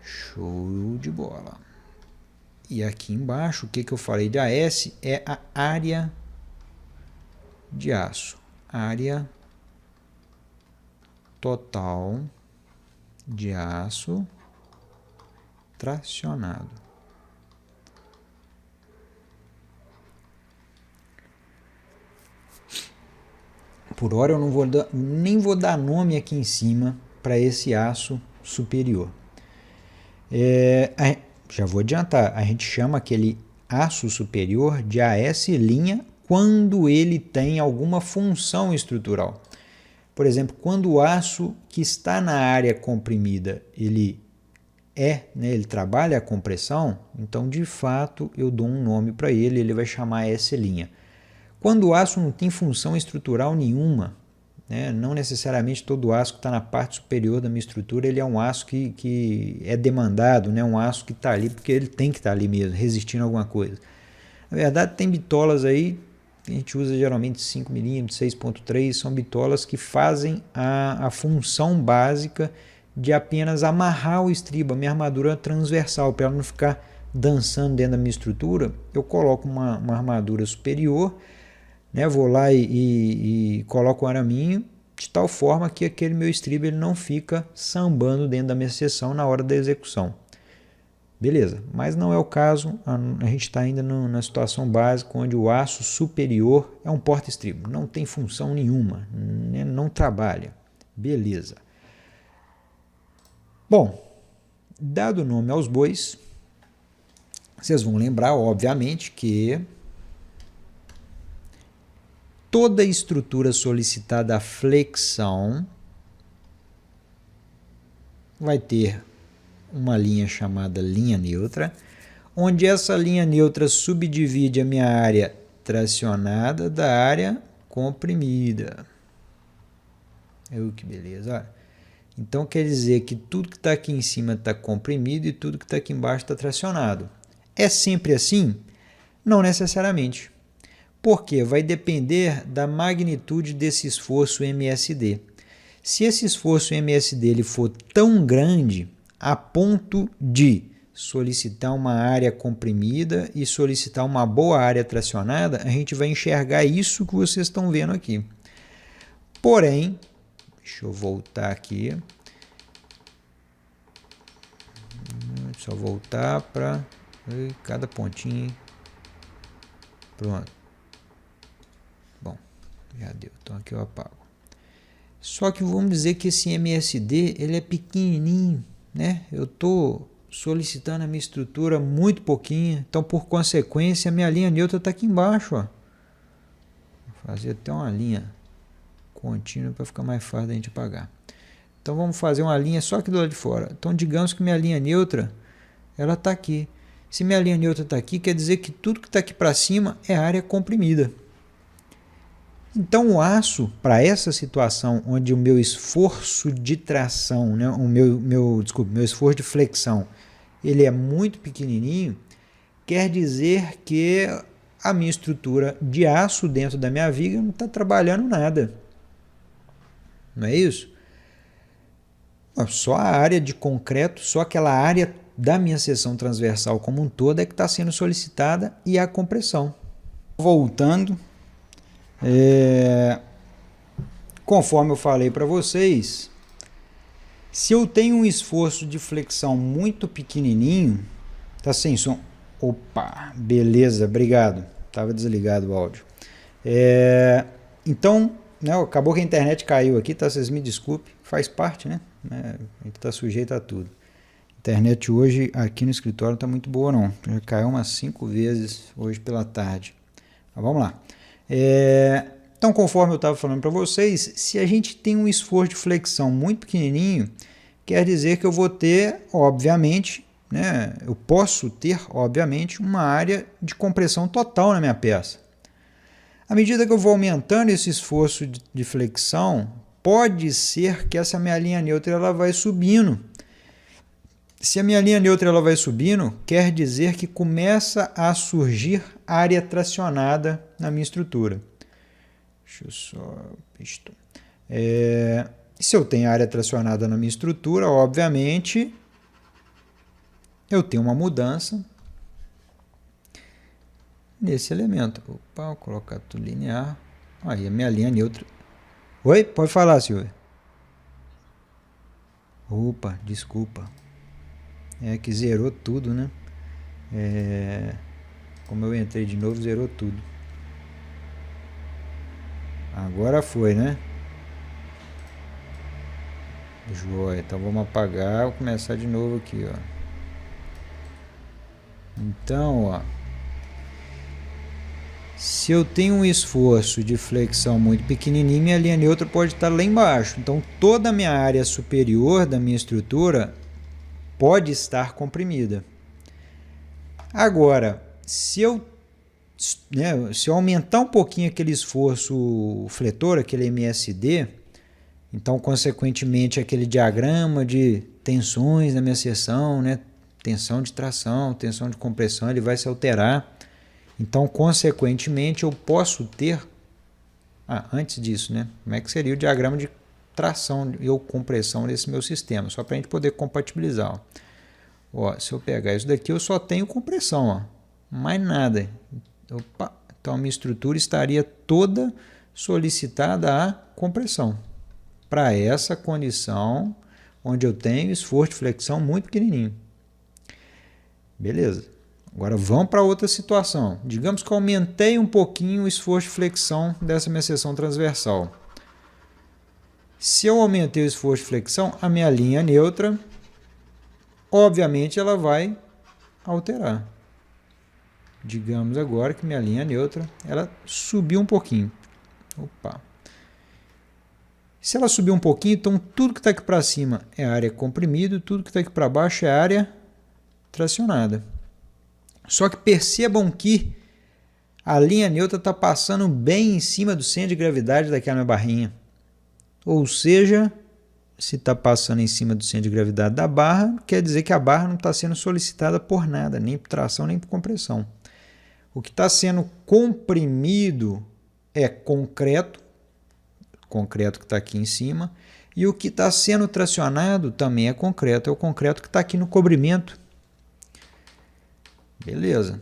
Show de bola. E aqui embaixo, o que eu falei de AS é a área de aço. Área total de aço tracionado. Por hora eu não vou nem vou dar nome aqui em cima para esse aço superior. Já vou adiantar, a gente chama aquele aço superior de AS' quando ele tem alguma função estrutural. Por exemplo, quando o aço que está na área comprimida, ele trabalha a compressão, então de fato eu dou um nome para ele, ele vai chamar S'. Quando o aço não tem função estrutural nenhuma, né, não necessariamente todo aço que está na parte superior da minha estrutura, ele é um aço que é demandado, né, um aço que está ali porque ele tem que estar ali mesmo, resistindo a alguma coisa. Na verdade, tem bitolas aí, a gente usa geralmente 5 mm, 6.3, são bitolas que fazem a função básica de apenas amarrar o estribo, a minha armadura transversal, para ela não ficar dançando dentro da minha estrutura, eu coloco uma armadura superior, né? Vou lá e coloco um araminho de tal forma que aquele meu estribo ele não fica sambando dentro da minha seção na hora da execução. Beleza, mas não é o caso, a gente está ainda na situação básica onde o aço superior é um porta-estribo, não tem função nenhuma, né? Não trabalha. Beleza. Bom, dado o nome aos bois, vocês vão lembrar, obviamente, que toda estrutura solicitada a flexão vai ter uma linha chamada linha neutra, onde essa linha neutra subdivide a minha área tracionada da área comprimida. Que beleza! Olha. Então quer dizer que tudo que está aqui em cima está comprimido e tudo que está aqui embaixo está tracionado. É sempre assim? Não necessariamente. Porque vai depender da magnitude desse esforço MSD. Se esse esforço MSD ele for tão grande a ponto de solicitar uma área comprimida e solicitar uma boa área tracionada, a gente vai enxergar isso que vocês estão vendo aqui. Porém, deixa eu voltar aqui. Só voltar para cada pontinho. Pronto. Bom, já deu. Então aqui eu apago. Só que vamos dizer que esse MSD ele é pequenininho, né? Eu estou solicitando a minha estrutura muito pouquinho, então por consequência a minha linha neutra está aqui embaixo, ó. Vou fazer até uma linha contínua para ficar mais fácil da gente apagar. Então vamos fazer uma linha só aqui do lado de fora. Então digamos que minha linha neutra ela está aqui. Se minha linha neutra está aqui, quer dizer que tudo que está aqui para cima é área comprimida. Então o aço, para essa situação onde o meu esforço de tração, né, meu esforço de flexão, ele é muito pequenininho, quer dizer que a minha estrutura de aço dentro da minha viga não está trabalhando nada. Não é isso? Só a área de concreto, só aquela área da minha seção transversal como um todo é que está sendo solicitada e a compressão. Voltando, conforme eu falei para vocês, se eu tenho um esforço de flexão muito pequenininho, tá sem som. Opa, beleza, obrigado. Tava desligado o áudio. Então, né, acabou que a internet caiu aqui, tá? Vocês me desculpem, faz parte, né? A gente tá sujeito a tudo. A internet hoje aqui no escritório não tá muito boa não. Já caiu umas 5 vezes hoje pela tarde. Mas vamos lá. Então, conforme eu estava falando para vocês, se a gente tem um esforço de flexão muito pequenininho, quer dizer que eu vou ter, obviamente, né, eu posso ter, obviamente, uma área de compressão total na minha peça. À medida que eu vou aumentando esse esforço de flexão, pode ser que essa minha linha neutra ela vai subindo. Se a minha linha neutra ela vai subindo, quer dizer que começa a surgir área tracionada na minha estrutura. Deixa eu só... se eu tenho área tracionada na minha estrutura, obviamente, eu tenho uma mudança nesse elemento. Opa, vou colocar tudo linear. Aí a minha linha neutra... Oi? Pode falar, Silvia. Opa, desculpa. Que zerou tudo, né? Como eu entrei de novo, zerou tudo. Agora foi, né? Joia. Então vamos apagar. Vou começar de novo aqui, ó. Então, ó. Se eu tenho um esforço de flexão muito pequenininho, minha linha neutra pode estar lá embaixo. Então toda a minha área superior da minha estrutura pode estar comprimida. Agora, se eu aumentar um pouquinho aquele esforço fletor, aquele MSD, então, consequentemente, aquele diagrama de tensões na minha seção, né, tensão de tração, tensão de compressão, ele vai se alterar. Então, consequentemente, eu posso ter... antes disso, né, como é que seria o diagrama de tração ou compressão desse meu sistema, só para a gente poder compatibilizar. Ó. Ó, se eu pegar isso daqui, eu só tenho compressão, ó, mais nada. Opa, então a minha estrutura estaria toda solicitada a compressão para essa condição onde eu tenho esforço de flexão muito pequenininho. Beleza. Agora vamos para outra situação. Digamos que eu aumentei um pouquinho o esforço de flexão dessa minha seção transversal. Se eu aumentei o esforço de flexão, a minha linha neutra, obviamente, ela vai alterar. Digamos agora que minha linha neutra, ela subiu um pouquinho. Opa. Se ela subir um pouquinho, então tudo que está aqui para cima é área comprimida, tudo que está aqui para baixo é área tracionada. Só que percebam que a linha neutra está passando bem em cima do centro de gravidade daquela minha barrinha. Ou seja, se está passando em cima do centro de gravidade da barra, quer dizer que a barra não está sendo solicitada por nada, nem por tração, nem por compressão. O que está sendo comprimido é concreto que está aqui em cima, e o que está sendo tracionado também é o concreto que está aqui no cobrimento. Beleza.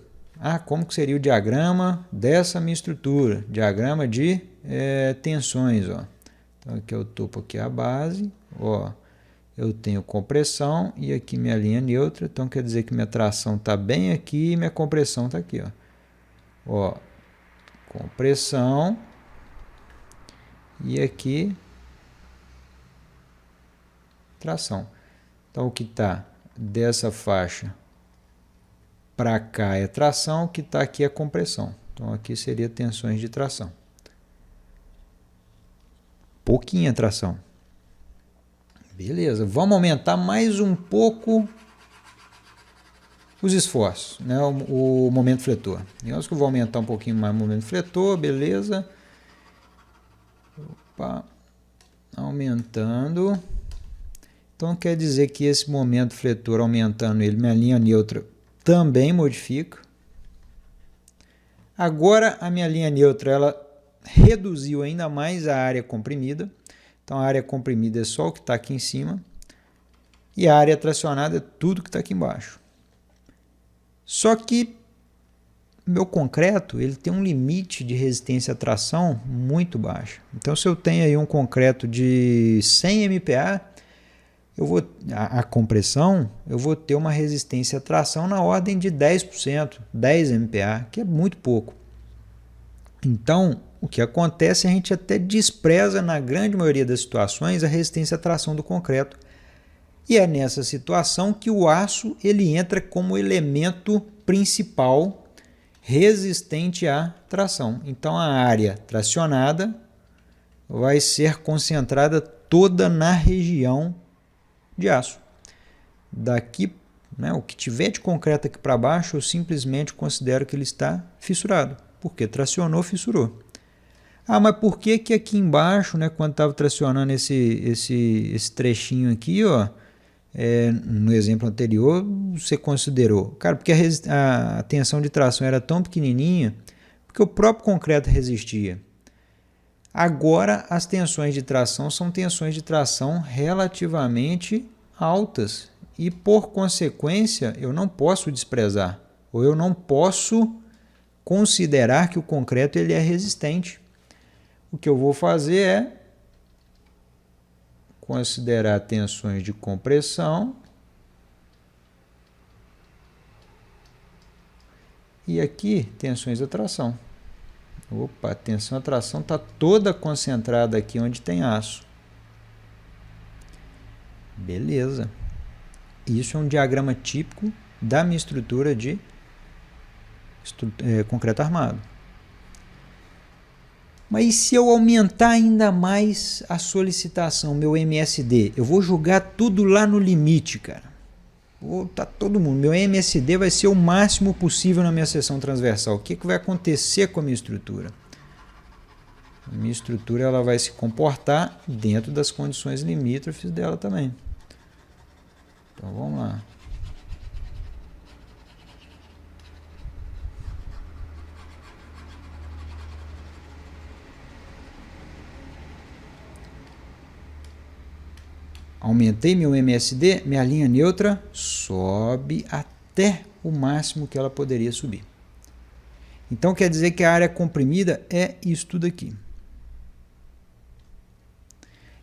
Como que seria o diagrama dessa minha estrutura? Diagrama de tensões, ó. Então aqui é o topo, aqui é a base, ó. Eu tenho compressão e aqui minha linha neutra, então quer dizer que minha tração está bem aqui e minha compressão está aqui, ó. Compressão e aqui tração. Então o que está dessa faixa para cá é tração, o que está aqui é compressão. Então aqui seria tensões de tração. Pouquinha tração. Beleza, vamos aumentar mais um pouco os esforços, né? O momento fletor. Digamos que eu vou aumentar um pouquinho mais o momento fletor, beleza. Opa, aumentando. Então quer dizer que esse momento fletor, aumentando ele, minha linha neutra também modifica. Agora a minha linha neutra, ela reduziu ainda mais a área comprimida. Então a área comprimida é só o que está aqui em cima. E a área tracionada é tudo que está aqui embaixo. Só que meu concreto, ele tem um limite de resistência à tração muito baixo. Então se eu tenho aí um concreto de 100 MPa, a compressão, eu vou ter uma resistência à tração na ordem de 10%, 10 MPa, que é muito pouco. Então, o que acontece, a gente até despreza, na grande maioria das situações, a resistência à tração do concreto. E é nessa situação que o aço ele entra como elemento principal resistente à tração. Então, a área tracionada vai ser concentrada toda na região de aço. Daqui, né, o que tiver de concreto aqui para baixo, eu simplesmente considero que ele está fissurado, porque tracionou, fissurou. Mas por que que aqui embaixo, né, quando estava tracionando esse trechinho aqui, ó, no exemplo anterior, você considerou? Cara, porque a tensão de tração era tão pequenininha, porque o próprio concreto resistia. Agora, as tensões de tração são tensões de tração relativamente altas e, por consequência, eu não posso desprezar, ou eu não posso considerar que o concreto ele é resistente. O que eu vou fazer é considerar tensões de compressão e aqui tensões de tração. Opa, a tensão de tração está toda concentrada aqui onde tem aço. Beleza. Isso é um diagrama típico da minha estrutura de concreto armado. Mas e se eu aumentar ainda mais a solicitação, meu MSD? Eu vou jogar tudo lá no limite, cara. Tá todo mundo. Meu MSD vai ser o máximo possível na minha seção transversal. O que vai acontecer com a minha estrutura? A minha estrutura ela vai se comportar dentro das condições limítrofes dela também. Então vamos lá. Aumentei meu MSD, minha linha neutra sobe até o máximo que ela poderia subir. Então quer dizer que a área comprimida é isso tudo aqui.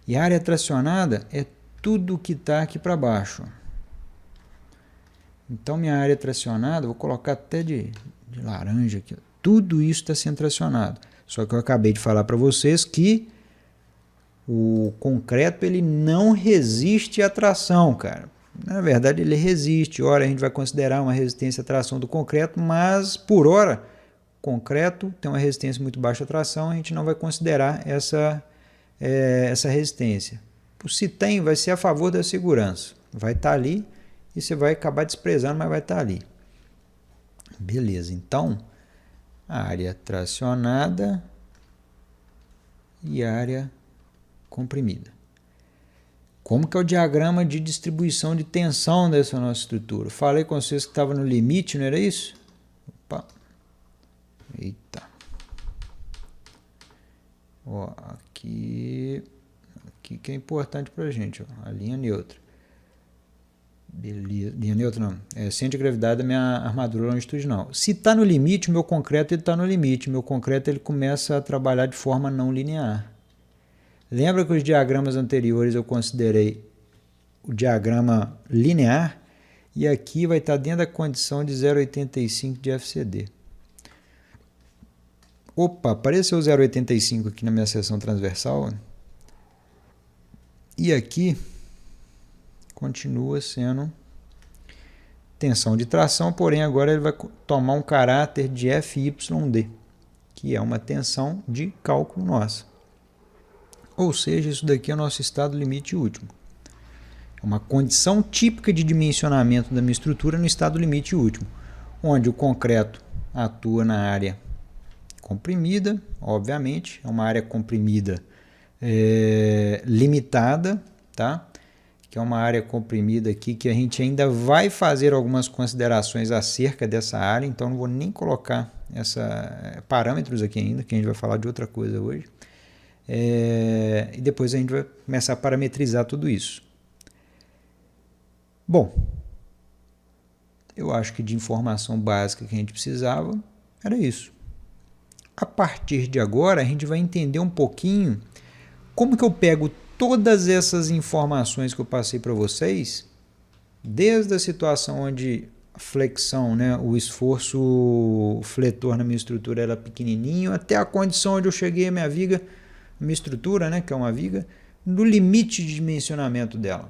E a área tracionada é tudo que está aqui para baixo. Então minha área tracionada, vou colocar até de laranja aqui. Tudo isso está sendo tracionado. Só que eu acabei de falar para vocês que o concreto ele não resiste à tração, cara. Na verdade ele resiste. Ora a gente vai considerar uma resistência à tração do concreto, mas por hora o concreto tem uma resistência muito baixa à tração, a gente não vai considerar essa resistência. Se tem, vai ser a favor da segurança. Vai estar ali e você vai acabar desprezando, mas vai estar ali. Beleza, então a área tracionada e a área comprimida. Como que é o diagrama de distribuição de tensão dessa nossa estrutura? Falei com vocês que estava no limite, não era isso? Opa. Eita. Ó, aqui que é importante para a gente, ó, a linha neutra. Beleza. Linha neutra não, centro de gravidade da minha armadura longitudinal. Se está no limite, o meu concreto está no limite. Meu concreto ele começa a trabalhar de forma não linear. Lembra que os diagramas anteriores eu considerei o diagrama linear e aqui vai estar dentro da condição de 0,85 de FCD. Opa, apareceu 0,85 aqui na minha seção transversal. E aqui continua sendo tensão de tração, porém agora ele vai tomar um caráter de FYD, que é uma tensão de cálculo nossa. Ou seja, isso daqui é o nosso estado limite último. É uma condição típica de dimensionamento da minha estrutura no estado limite último, onde o concreto atua na área comprimida, obviamente, é uma área comprimida limitada, tá? Que é uma área comprimida aqui que a gente ainda vai fazer algumas considerações acerca dessa área, então não vou nem colocar parâmetros aqui ainda, que a gente vai falar de outra coisa hoje. E depois a gente vai começar a parametrizar tudo isso. Bom, eu acho que de informação básica que a gente precisava era isso. A partir de agora a gente vai entender um pouquinho como que eu pego todas essas informações que eu passei para vocês, desde a situação onde a flexão, né, o esforço fletor na minha estrutura era pequenininho, até a condição onde eu cheguei a minha viga, minha estrutura, né, que é uma viga, no limite de dimensionamento dela.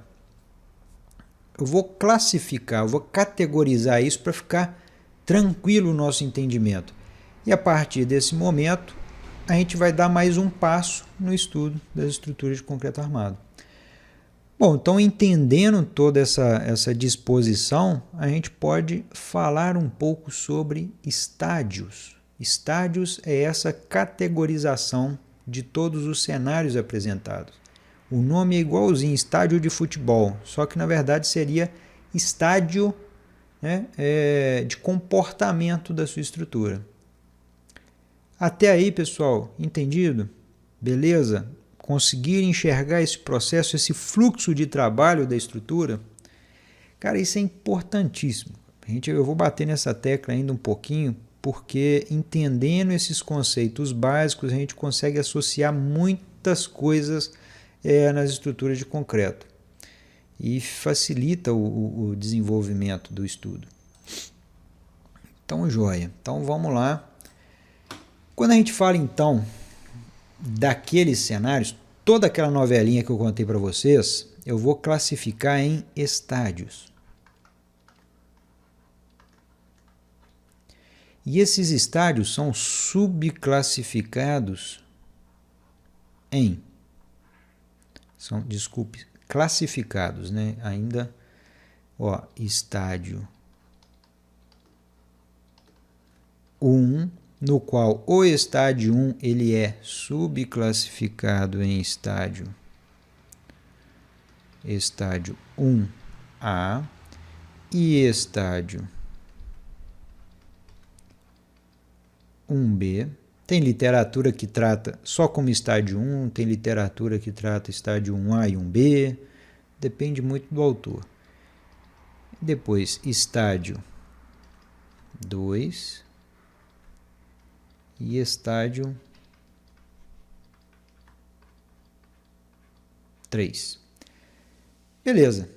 Eu vou classificar, eu vou categorizar isso para ficar tranquilo o nosso entendimento. E a partir desse momento, a gente vai dar mais um passo no estudo das estruturas de concreto armado. Bom, então entendendo toda essa disposição, a gente pode falar um pouco sobre estádios. Estádios é essa categorização de todos os cenários apresentados. O nome é igualzinho, estádio de futebol, só que na verdade seria estádio, né, de comportamento da sua estrutura. Até aí, pessoal, entendido? Beleza? Conseguir enxergar esse processo, esse fluxo de trabalho da estrutura? Cara, isso é importantíssimo. Eu vou bater nessa tecla ainda um pouquinho, porque entendendo esses conceitos básicos, a gente consegue associar muitas coisas nas estruturas de concreto e facilita o desenvolvimento do estudo. Então, joia. Então, vamos lá. Quando a gente fala, então, daqueles cenários, toda aquela novelinha que eu contei para vocês, eu vou classificar em estádios. E esses estádios são subclassificados em... classificados, né? Ainda, ó, estádio 1, no qual o estádio 1 ele é subclassificado em estádio 1A e estádio 1B. Tem literatura que trata só como estádio 1, tem literatura que trata estádio 1A e 1B, depende muito do autor. Depois, estádio 2 e estádio 3. Beleza.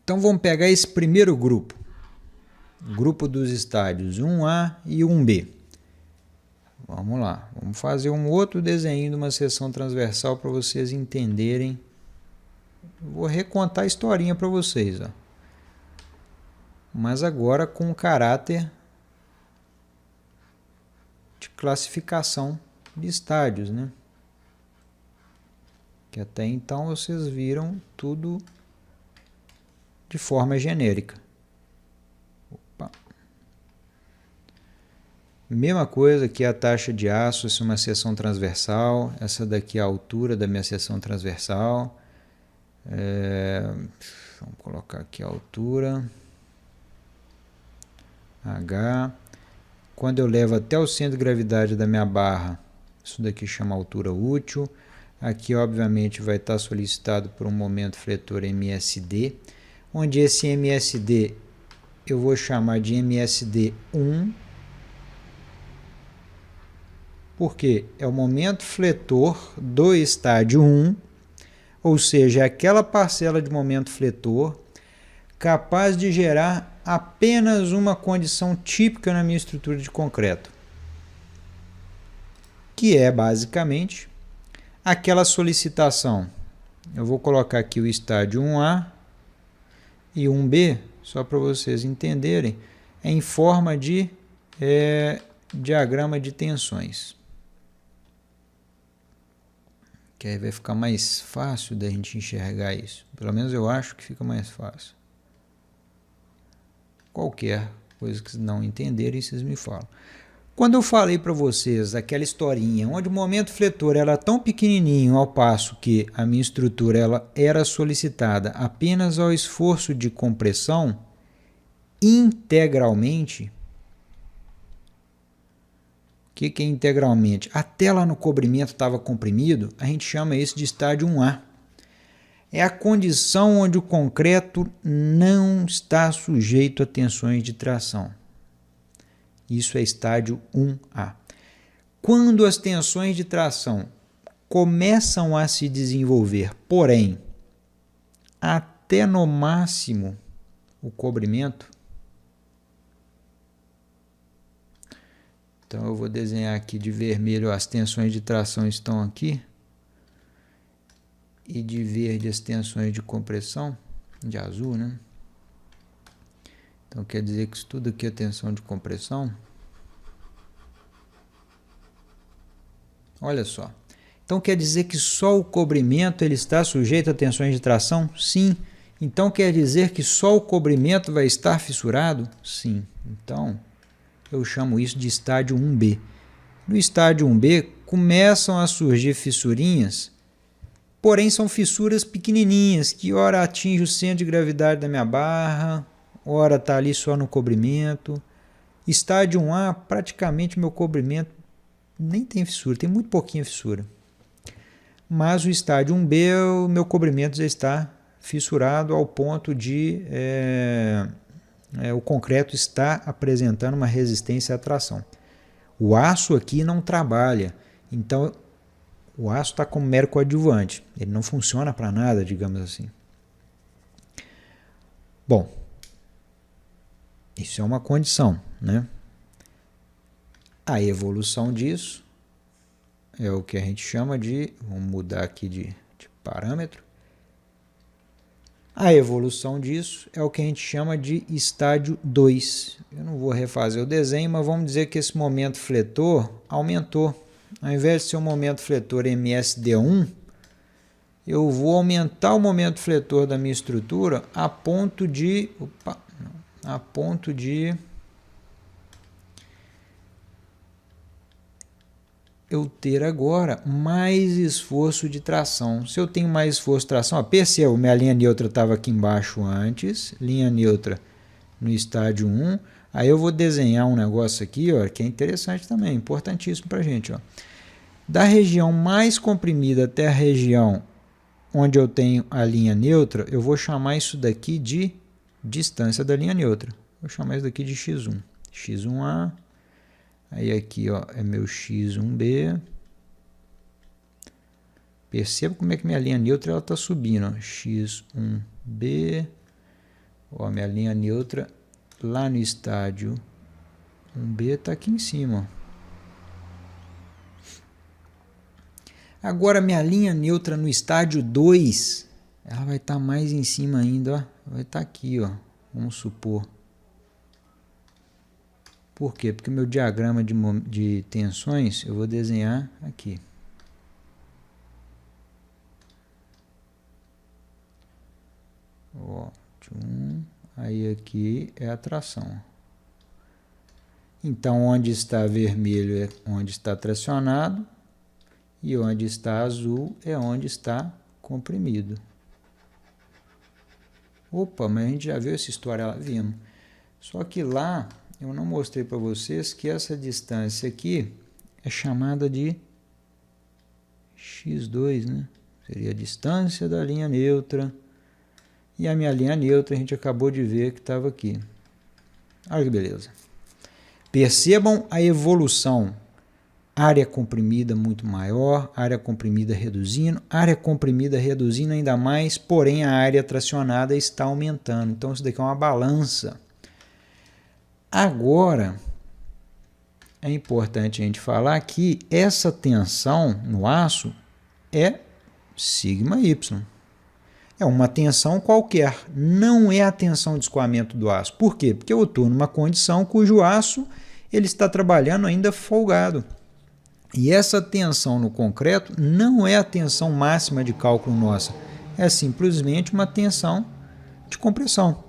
Então vamos pegar esse primeiro grupo. Grupo dos estádios 1A e 1B. Vamos lá. Vamos fazer um outro desenho de uma seção transversal para vocês entenderem. Vou recontar a historinha para vocês, ó. Mas agora com caráter de classificação de estádios, né? Que até então vocês viram tudo de forma genérica. Opa. Mesma coisa que a taxa de aço, essa é uma seção transversal. Essa daqui é a altura da minha seção transversal. Vamos colocar aqui a altura. H. Quando eu levo até o centro de gravidade da minha barra, isso daqui chama altura útil. Aqui, obviamente, vai estar solicitado por um momento fletor MSD, onde esse MSD eu vou chamar de MSD1, porque é o momento fletor do estádio 1, ou seja, é aquela parcela de momento fletor capaz de gerar apenas uma condição típica na minha estrutura de concreto, que é basicamente aquela solicitação. Eu vou colocar aqui o estádio 1A e 1B, só para vocês entenderem, em forma de diagrama de tensões. Que aí vai ficar mais fácil da gente enxergar isso. Pelo menos eu acho que fica mais fácil. Qualquer coisa que não entenderem, vocês me falam. Quando eu falei para vocês aquela historinha, onde o momento fletor era tão pequenininho, ao passo que a minha estrutura ela era solicitada apenas ao esforço de compressão, integralmente. O que é integralmente? Até lá no cobrimento estava comprimido, a gente chama isso de estádio 1A. É a condição onde o concreto não está sujeito a tensões de tração. Isso é estádio 1A. Quando as tensões de tração começam a se desenvolver, porém, até no máximo o cobrimento, então eu vou desenhar aqui de vermelho, as tensões de tração estão aqui, e de verde as tensões de compressão, de azul, né? Então quer dizer que isso tudo aqui é tensão de compressão. Olha só. Então quer dizer que só o cobrimento ele está sujeito a tensões de tração? Sim. Então quer dizer que só o cobrimento vai estar fissurado? Sim. Então eu chamo isso de estádio 1B. No estádio 1B começam a surgir fissurinhas, porém são fissuras pequenininhas, que ora atinge o centro de gravidade da minha barra, ora está ali só no cobrimento. Estádio 1A, praticamente meu cobrimento nem tem fissura, tem muito pouquinha fissura. Mas o estádio 1B, o meu cobrimento já está fissurado ao ponto de o concreto está apresentando uma resistência à tração. O aço aqui não trabalha, então o aço está como mero coadjuvante, ele não funciona para nada, digamos assim. Bom, isso é uma condição, né? A evolução disso é o que a gente chama de, vamos mudar aqui de parâmetro. A evolução disso é o que a gente chama de estádio 2. Eu não vou refazer o desenho, mas vamos dizer que esse momento fletor aumentou. Ao invés de ser um momento fletor MSD1, eu vou aumentar o momento fletor da minha estrutura a ponto de eu ter agora mais esforço de tração. Se eu tenho mais esforço de tração, perceba, minha linha neutra estava aqui embaixo antes, linha neutra no estádio 1, aí eu vou desenhar um negócio aqui, ó, que é interessante também, importantíssimo para a gente. Ó. Da região mais comprimida até a região onde eu tenho a linha neutra, eu vou chamar isso daqui de distância da linha neutra. Vou chamar isso daqui de x1. x1A, aí aqui ó, é meu x1B. Perceba como é que minha linha neutra está subindo. Ó. x1B, ó, minha linha neutra lá no estádio 1B está aqui em cima. Ó. Agora, minha linha neutra no estádio 2, ela vai estar mais em cima ainda, ó. Vai estar aqui, ó. Vamos supor. Por quê? Porque o meu diagrama de tensões eu vou desenhar aqui. Ó, aí aqui é a tração. Então, onde está vermelho é onde está tracionado. E onde está azul é onde está comprimido. Opa, mas a gente já viu essa história lá, vimos. Só que lá eu não mostrei para vocês que essa distância aqui é chamada de x2, né? Seria a distância da linha neutra. E a minha linha neutra a gente acabou de ver que estava aqui. Olha que beleza. Percebam a evolução. Área comprimida muito maior, área comprimida reduzindo ainda mais, porém a área tracionada está aumentando. Então isso daqui é uma balança. Agora, é importante a gente falar que essa tensão no aço é σy. É uma tensão qualquer, não é a tensão de escoamento do aço. Por quê? Porque eu estou numa condição cujo aço ele está trabalhando ainda folgado. E essa tensão no concreto não é a tensão máxima de cálculo nossa, é simplesmente uma tensão de compressão.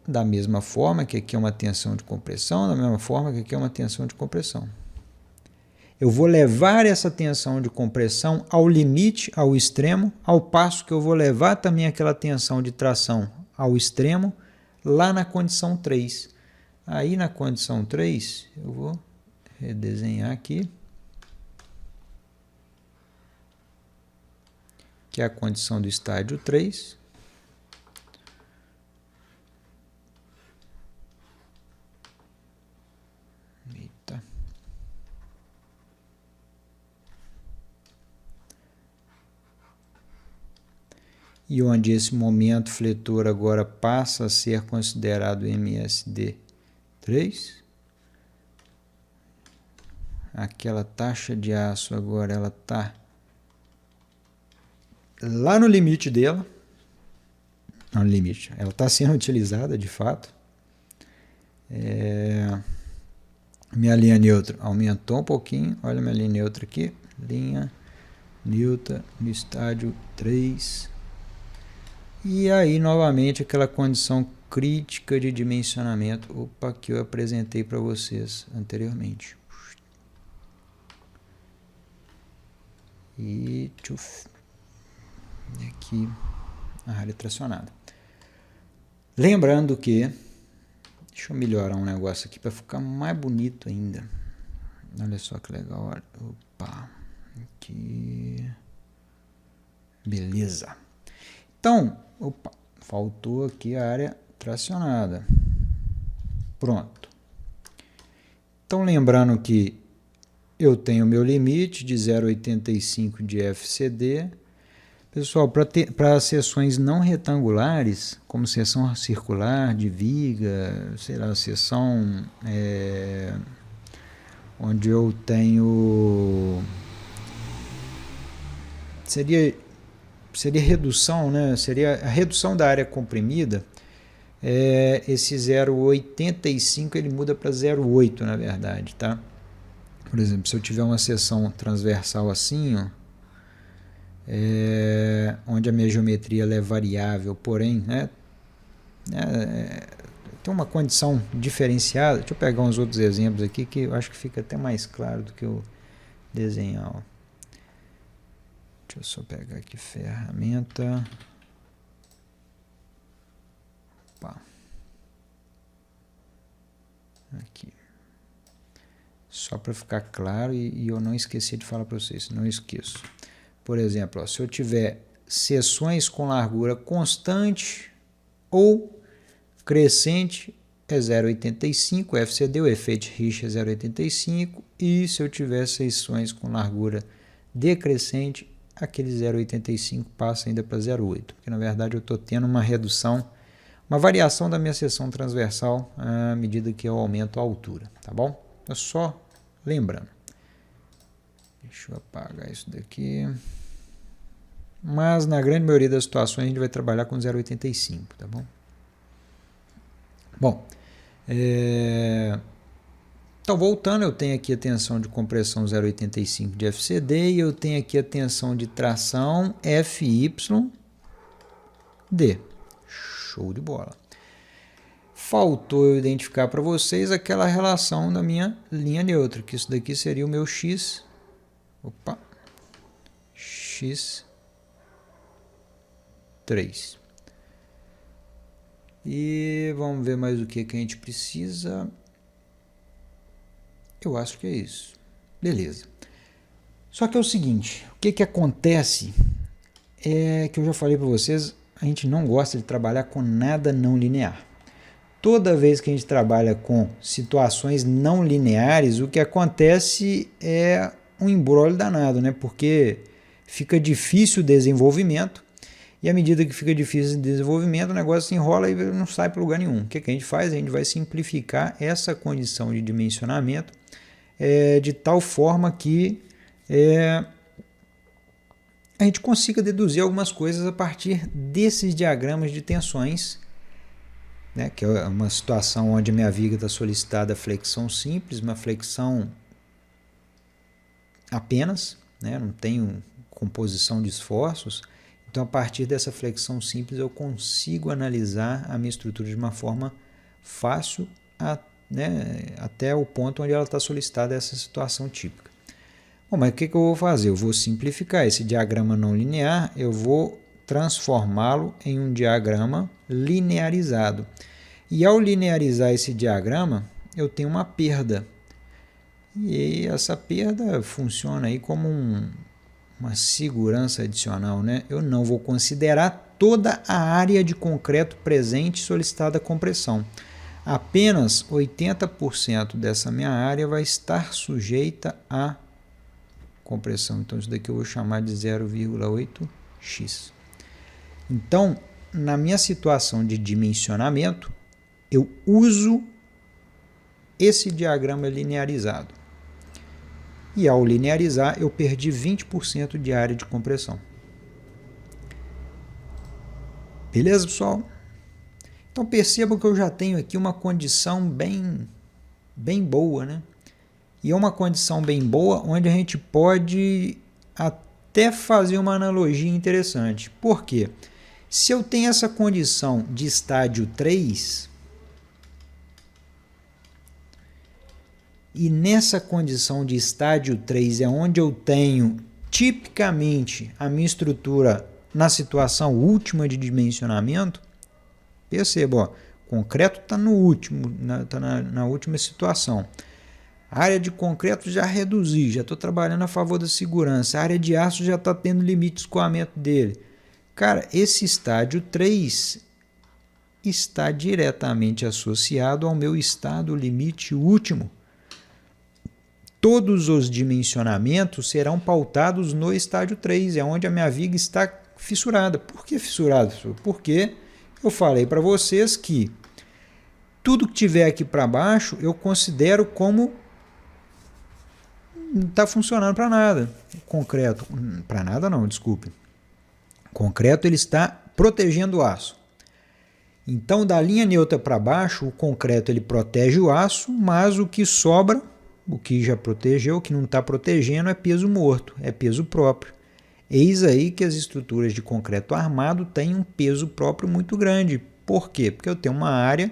Da mesma forma que aqui é uma tensão de compressão, da mesma forma que aqui é uma tensão de compressão. Eu vou levar essa tensão de compressão ao limite, ao extremo, ao passo que eu vou levar também aquela tensão de tração ao extremo, lá na condição 3. Aí na condição 3, eu vou redesenhar aqui, que é a condição do estádio 3. Eita. E onde esse momento fletor agora passa a ser considerado MSD 3. Aquela taxa de aço agora ela está lá no limite dela. Não, no limite. Ela está sendo utilizada de fato. Minha linha neutra aumentou um pouquinho. Olha minha linha neutra aqui. Linha neutra no estádio 3. E aí novamente aquela condição crítica de dimensionamento. Opa, que eu apresentei para vocês anteriormente. E aqui a área tracionada. Lembrando que, deixa eu melhorar um negócio aqui para ficar mais bonito ainda. Olha só que legal. Olha. Opa, aqui. Beleza. Então, opa, faltou aqui a área tracionada. Pronto. Então, lembrando que eu tenho meu limite de 0,85 de FCD. Pessoal, para seções não retangulares, como seção circular, de viga, sei lá, seção onde eu tenho... Seria redução, né? Seria a redução da área comprimida. Esse 0,85 ele muda para 0,8, na verdade, tá? Por exemplo, se eu tiver uma seção transversal assim, ó, onde a minha geometria ela é variável, porém, né, tem uma condição diferenciada. Deixa eu pegar uns outros exemplos aqui que eu acho que fica até mais claro do que eu desenhar. Ó. Deixa eu só pegar aqui ferramenta. Opa. Aqui. Só para ficar claro e eu não esqueci de falar para vocês, não esqueço. por exemplo, ó, se eu tiver seções com largura constante ou crescente, é 0,85, FCD, o efeito Rich é 0,85, e se eu tiver seções com largura decrescente, aquele 0,85 passa ainda para 0,8, porque na verdade eu estou tendo uma redução, uma variação da minha seção transversal à medida que eu aumento a altura, tá bom? É só lembrando. Deixa eu apagar isso daqui. Mas na grande maioria das situações a gente vai trabalhar com 0,85, tá bom? Bom, então voltando, eu tenho aqui a tensão de compressão 0,85 de FCD e eu tenho aqui a tensão de tração FYD. Show de bola. Faltou eu identificar para vocês aquela relação da minha linha neutra, que isso daqui seria o meu X. Opa! X3. E vamos ver mais o que a gente precisa. Eu acho que é isso. Beleza. Só que é o seguinte, o que acontece é que eu já falei para vocês, a gente não gosta de trabalhar com nada não linear. Toda vez que a gente trabalha com situações não lineares, o que acontece é um embrólio danado, né? Porque fica difícil o desenvolvimento, e à medida que fica difícil o desenvolvimento, o negócio se enrola e não sai para lugar nenhum. O que a gente faz? A gente vai simplificar essa condição de dimensionamento de tal forma que a gente consiga deduzir algumas coisas a partir desses diagramas de tensões, né, que é uma situação onde a minha viga está solicitada a flexão simples, uma flexão apenas, né, não tenho composição de esforços. Então, a partir dessa flexão simples, eu consigo analisar a minha estrutura de uma forma fácil, até o ponto onde ela está solicitada essa situação típica. Bom, mas o que eu vou fazer? Eu vou simplificar esse diagrama não linear, eu vou transformá-lo em um diagrama linearizado. E ao linearizar esse diagrama, eu tenho uma perda. E essa perda funciona aí como uma segurança adicional, né? Eu não vou considerar toda a área de concreto presente solicitada a compressão. Apenas 80% dessa minha área vai estar sujeita a compressão. Então, isso daqui eu vou chamar de 0,8x. Então, na minha situação de dimensionamento, eu uso esse diagrama linearizado. E ao linearizar, eu perdi 20% de área de compressão. Beleza, pessoal? Então percebam que eu já tenho aqui uma condição bem boa, né? E é uma condição bem boa onde a gente pode até fazer uma analogia interessante. Por quê? Se eu tenho essa condição de estádio 3, e nessa condição de estádio 3 é onde eu tenho tipicamente a minha estrutura na situação última de dimensionamento, perceba, ó, concreto está no último, na última situação. A área de concreto já reduzi, já estou trabalhando a favor da segurança. A área de aço já está tendo limite de escoamento dele. Cara, esse estádio 3 está diretamente associado ao meu estado limite último. Todos os dimensionamentos serão pautados no estádio 3, é onde a minha viga está fissurada. Por que fissurada? Porque eu falei para vocês que tudo que tiver aqui para baixo eu considero como não está funcionando para nada. Concreto, para nada não, desculpe. Concreto ele está protegendo o aço. Então, da linha neutra para baixo, o concreto ele protege o aço, mas o que sobra, o que já protegeu, o que não está protegendo é peso morto, é peso próprio. Eis aí que as estruturas de concreto armado têm um peso próprio muito grande. Por quê? Porque eu tenho uma área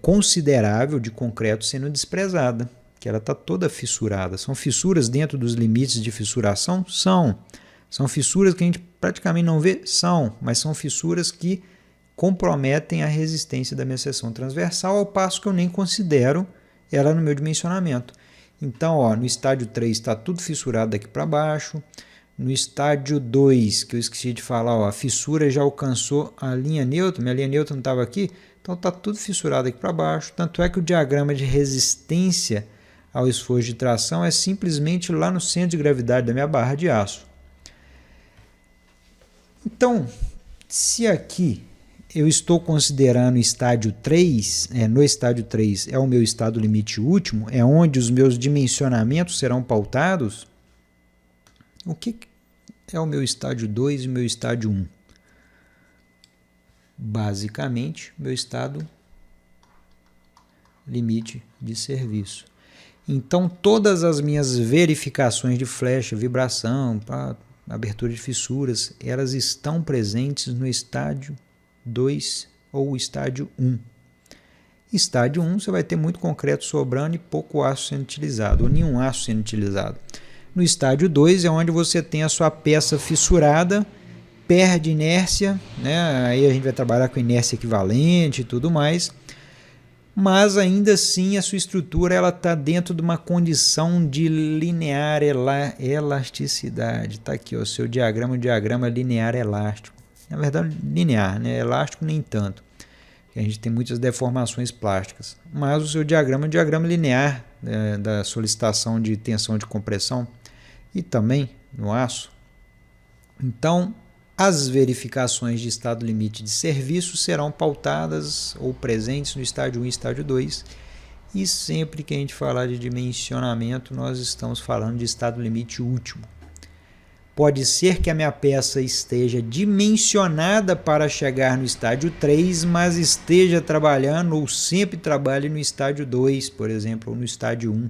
considerável de concreto sendo desprezada, que ela está toda fissurada. São fissuras dentro dos limites de fissuração? São fissuras que a gente praticamente não vê? Mas são fissuras que comprometem a resistência da minha seção transversal, ao passo que eu nem considero ela no meu dimensionamento. Então, ó, no estádio 3 está tudo fissurado daqui para baixo. No estádio 2, que eu esqueci de falar, ó, a fissura já alcançou a linha neutra, minha linha neutra não estava aqui, então está tudo fissurado aqui para baixo. Tanto é que o diagrama de resistência ao esforço de tração é simplesmente lá no centro de gravidade da minha barra de aço. Então, se aqui eu estou considerando o estádio 3, no estádio 3 é o meu estado limite último, é onde os meus dimensionamentos serão pautados, o que é o meu estádio 2 e o meu estádio 1? Basicamente, meu estado limite de serviço. Então, todas as minhas verificações de flecha, vibração, abertura de fissuras, elas estão presentes no estádio 2 ou estádio 1. Estádio 1, você vai ter muito concreto sobrando e pouco aço sendo utilizado, ou nenhum aço sendo utilizado. No estádio 2 é onde você tem a sua peça fissurada, perde inércia, né? Aí a gente vai trabalhar com inércia equivalente e tudo mais, mas ainda assim a sua estrutura está dentro de uma condição de linear elasticidade. Está aqui o seu diagrama, o diagrama linear elástico. Na verdade, linear, né? Elástico nem tanto. A gente tem muitas deformações plásticas. Mas o seu diagrama é um diagrama linear, da solicitação de tensão de compressão e também no aço. Então, as verificações de estado limite de serviço serão pautadas ou presentes no estádio 1 e estádio 2. E sempre que a gente falar de dimensionamento, nós estamos falando de estado limite último. Pode ser que a minha peça esteja dimensionada para chegar no estádio 3, mas esteja trabalhando ou sempre trabalhe no estádio 2, por exemplo, ou no estádio 1.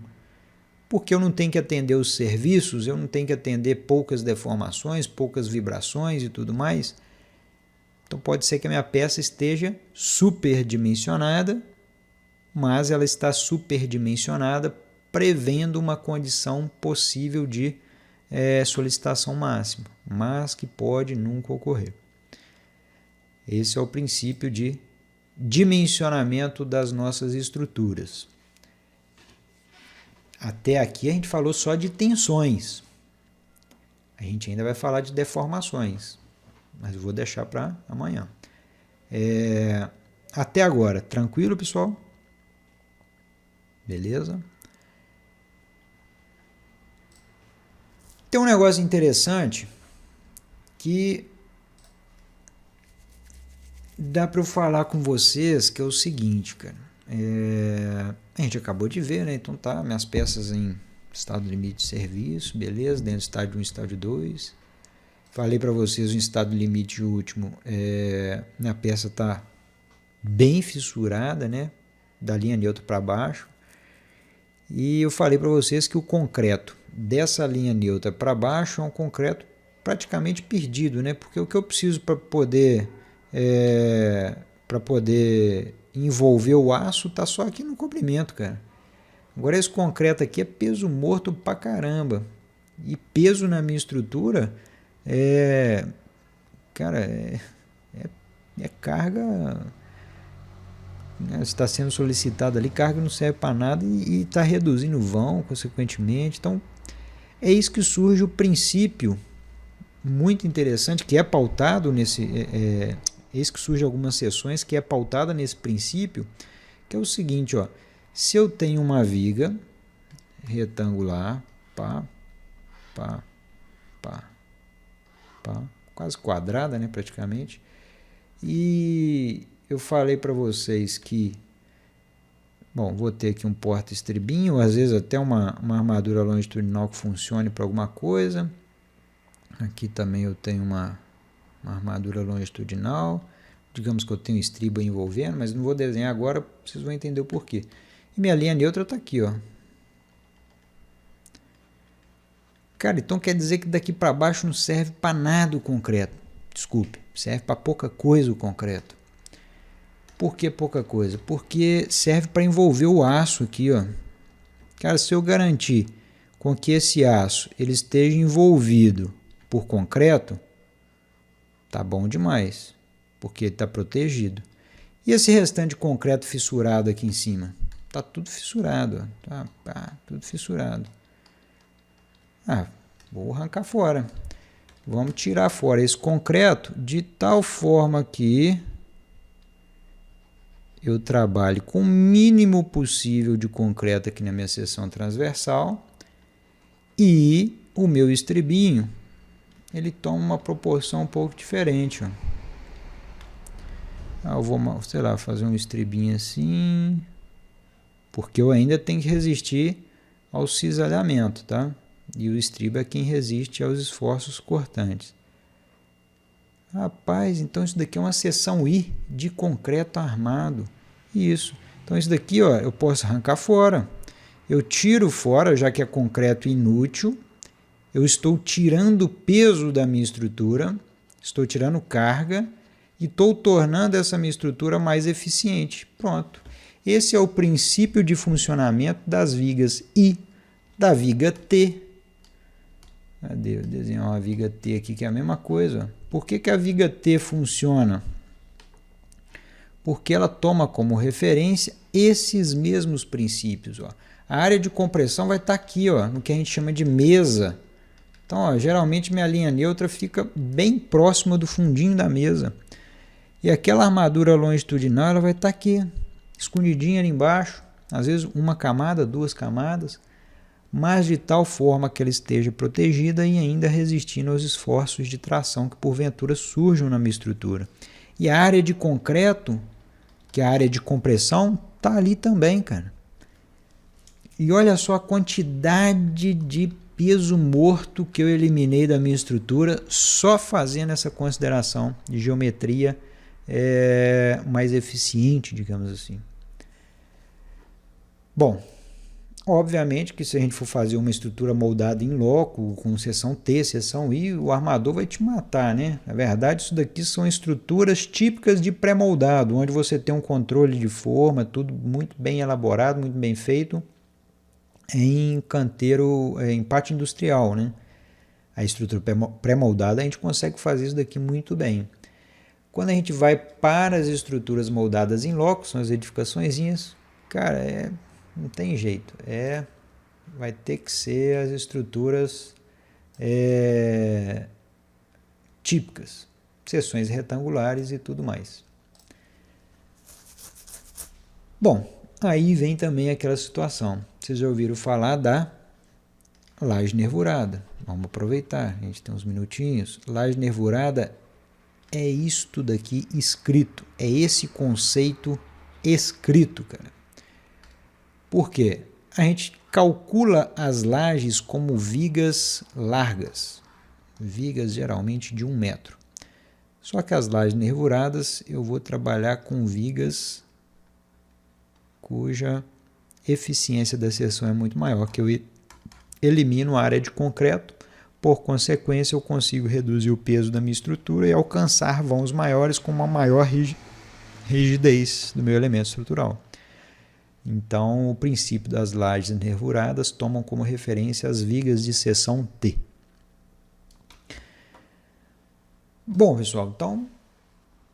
Porque eu não tenho que atender os serviços, eu não tenho que atender poucas deformações, poucas vibrações e tudo mais. Então pode ser que a minha peça esteja superdimensionada, mas ela está superdimensionada prevendo uma condição possível de solicitação máxima, mas que pode nunca ocorrer. Esse é o princípio de dimensionamento das nossas estruturas. Até aqui a gente falou só de tensões. A gente ainda vai falar de deformações, mas eu vou deixar para amanhã. Até agora, tranquilo, pessoal? Beleza? Tem um negócio interessante que dá para eu falar com vocês, que é o seguinte, cara. A gente acabou de ver, né? Então tá, minhas peças em estado limite de serviço, beleza, dentro do estádio 1 e estádio 2. Falei para vocês, o estado limite último, minha peça está bem fissurada, né? Da linha neutra para baixo. E eu falei para vocês que o concreto dessa linha neutra para baixo é um concreto praticamente perdido, né? Porque o que eu preciso para poder envolver o aço está só aqui no comprimento, cara. Agora esse concreto aqui é peso morto pra caramba. E peso na minha estrutura cara, é carga, né? Está sendo solicitado ali, carga não serve para nada e está reduzindo o vão, consequentemente. Então, é isso que surge o princípio muito interessante, que é pautado nesse... Eis que surge algumas sessões que é pautada nesse princípio, que é o seguinte, ó, se eu tenho uma viga retangular, quase quadrada, né, praticamente, e eu falei para vocês que, bom, vou ter aqui um porta-estribinho, às vezes até uma armadura longitudinal que funcione para alguma coisa. Aqui também eu tenho uma armadura longitudinal, digamos que eu tenho estribo envolvendo, mas não vou desenhar agora, vocês vão entender o porquê. E minha linha neutra está aqui, ó. Cara, então quer dizer que daqui para baixo não serve para nada o concreto. Desculpe, serve para pouca coisa o concreto. Por que pouca coisa? Porque serve para envolver o aço aqui, ó. Cara, se eu garantir com que esse aço ele esteja envolvido por concreto, tá bom demais, porque ele está protegido. E esse restante de concreto fissurado aqui em cima? tá tudo fissurado, ó. Tá tudo fissurado. Vou arrancar fora. Vamos tirar fora esse concreto de tal forma que eu trabalhe com o mínimo possível de concreto aqui na minha seção transversal e o meu estribinho ele toma uma proporção um pouco diferente. Ó. Eu vou, sei lá, fazer um estribinho assim, porque eu ainda tenho que resistir ao cisalhamento, tá? E o estribo é quem resiste aos esforços cortantes. Rapaz, então isso daqui é uma seção I de concreto armado. Isso. Então isso daqui, ó, eu posso arrancar fora. Eu tiro fora, já que é concreto inútil. Eu estou tirando o peso da minha estrutura, estou tirando carga e estou tornando essa minha estrutura mais eficiente. Pronto. Esse é o princípio de funcionamento das vigas I, da viga T. Cadê? Eu desenhar uma viga T aqui, que é a mesma coisa. Por que a viga T funciona? Porque ela toma como referência esses mesmos princípios. Ó. A área de compressão vai estar aqui, ó, no que a gente chama de mesa. Então, ó, geralmente minha linha neutra fica bem próxima do fundinho da mesa. E aquela armadura longitudinal ela vai estar aqui, escondidinha ali embaixo. Às vezes uma camada, 2 camadas. Mas de tal forma que ela esteja protegida e ainda resistindo aos esforços de tração que porventura surjam na minha estrutura. E a área de concreto, que é a área de compressão, está ali também, cara. E olha só a quantidade de peso morto que eu eliminei da minha estrutura só fazendo essa consideração de geometria mais eficiente, digamos assim. Bom, obviamente que se a gente for fazer uma estrutura moldada em loco, com seção T, seção I, o armador vai te matar, né? Na verdade, isso daqui são estruturas típicas de pré-moldado, onde você tem um controle de forma, tudo muito bem elaborado, muito bem feito, em canteiro, em pátio industrial, né? A estrutura pré-moldada, a gente consegue fazer isso daqui muito bem. Quando a gente vai para as estruturas moldadas em loco, são as edificaçõezinhas, cara, não tem jeito, vai ter que ser as estruturas típicas, seções retangulares e tudo mais. Bom, aí vem também aquela situação, vocês já ouviram falar da laje nervurada, vamos aproveitar, a gente tem uns minutinhos. Laje nervurada é isto daqui escrito, é esse conceito escrito, cara. Por quê? A gente calcula as lajes como vigas largas, vigas geralmente de 1 metro. Só que as lajes nervuradas eu vou trabalhar com vigas cuja eficiência da seção é muito maior, que eu elimino a área de concreto, por consequência eu consigo reduzir o peso da minha estrutura e alcançar vãos maiores com uma maior rigidez do meu elemento estrutural. Então, o princípio das lajes nervuradas tomam como referência as vigas de seção T. Bom, pessoal, então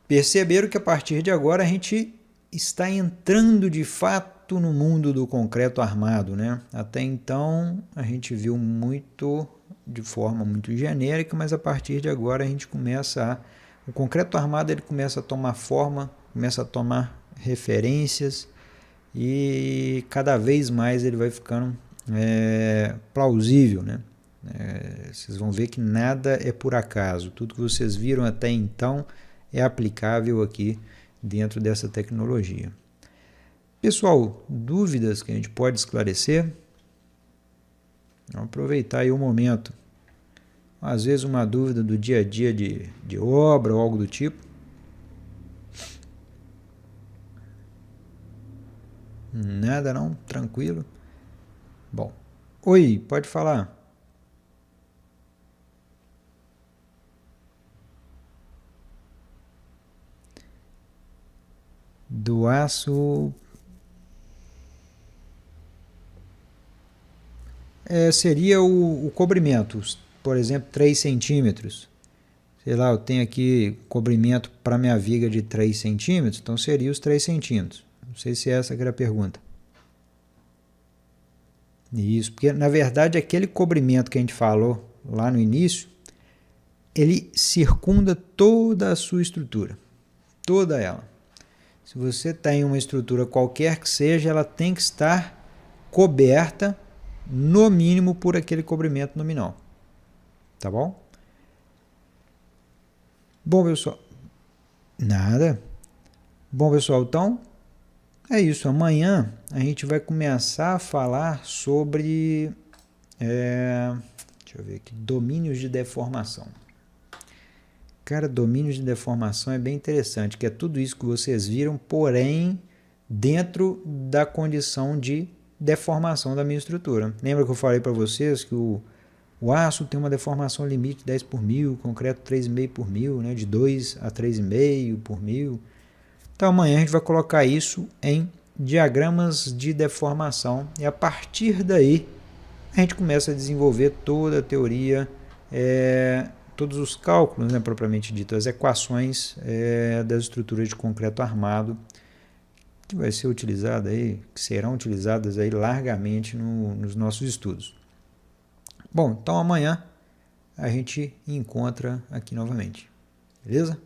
perceberam que a partir de agora a gente está entrando de fato no mundo do concreto armado, né? Até então a gente viu muito de forma muito genérica, mas a partir de agora a gente começa o concreto armado ele começa a tomar forma, começa a tomar referências e cada vez mais ele vai ficando plausível, né? Vocês vão ver que nada é por acaso, tudo que vocês viram até então é aplicável aqui dentro dessa tecnologia. Pessoal, dúvidas que a gente pode esclarecer? Vamos aproveitar aí o momento. Às vezes uma dúvida do dia a dia de obra ou algo do tipo. Nada não? Tranquilo? Bom. Oi, pode falar. Do aço... seria o cobrimento, por exemplo, 3 centímetros. Sei lá, eu tenho aqui cobrimento para minha viga de 3 centímetros, então seria os 3 centímetros. Não sei se essa que era a pergunta. Isso, porque na verdade aquele cobrimento que a gente falou lá no início, ele circunda toda a sua estrutura, toda ela. Se você tem uma estrutura qualquer que seja, ela tem que estar coberta, no mínimo, por aquele cobrimento nominal. Tá bom? Bom, pessoal. Nada. Bom, pessoal, então é isso. Amanhã a gente vai começar a falar sobre deixa eu ver aqui, domínios de deformação. Cara, domínios de deformação é bem interessante, que é tudo isso que vocês viram, porém dentro da condição de deformação da minha estrutura. Lembra que eu falei para vocês que o aço tem uma deformação limite de 10 por mil, o concreto 3,5 por mil, né, de 2 a 3,5 por mil. Então amanhã a gente vai colocar isso em diagramas de deformação e a partir daí a gente começa a desenvolver toda a teoria, todos os cálculos, né, propriamente dito, as equações das estruturas de concreto armado, que vai ser utilizada aí, que serão utilizadas aí largamente nos nossos estudos. Bom, então amanhã a gente encontra aqui novamente. Beleza?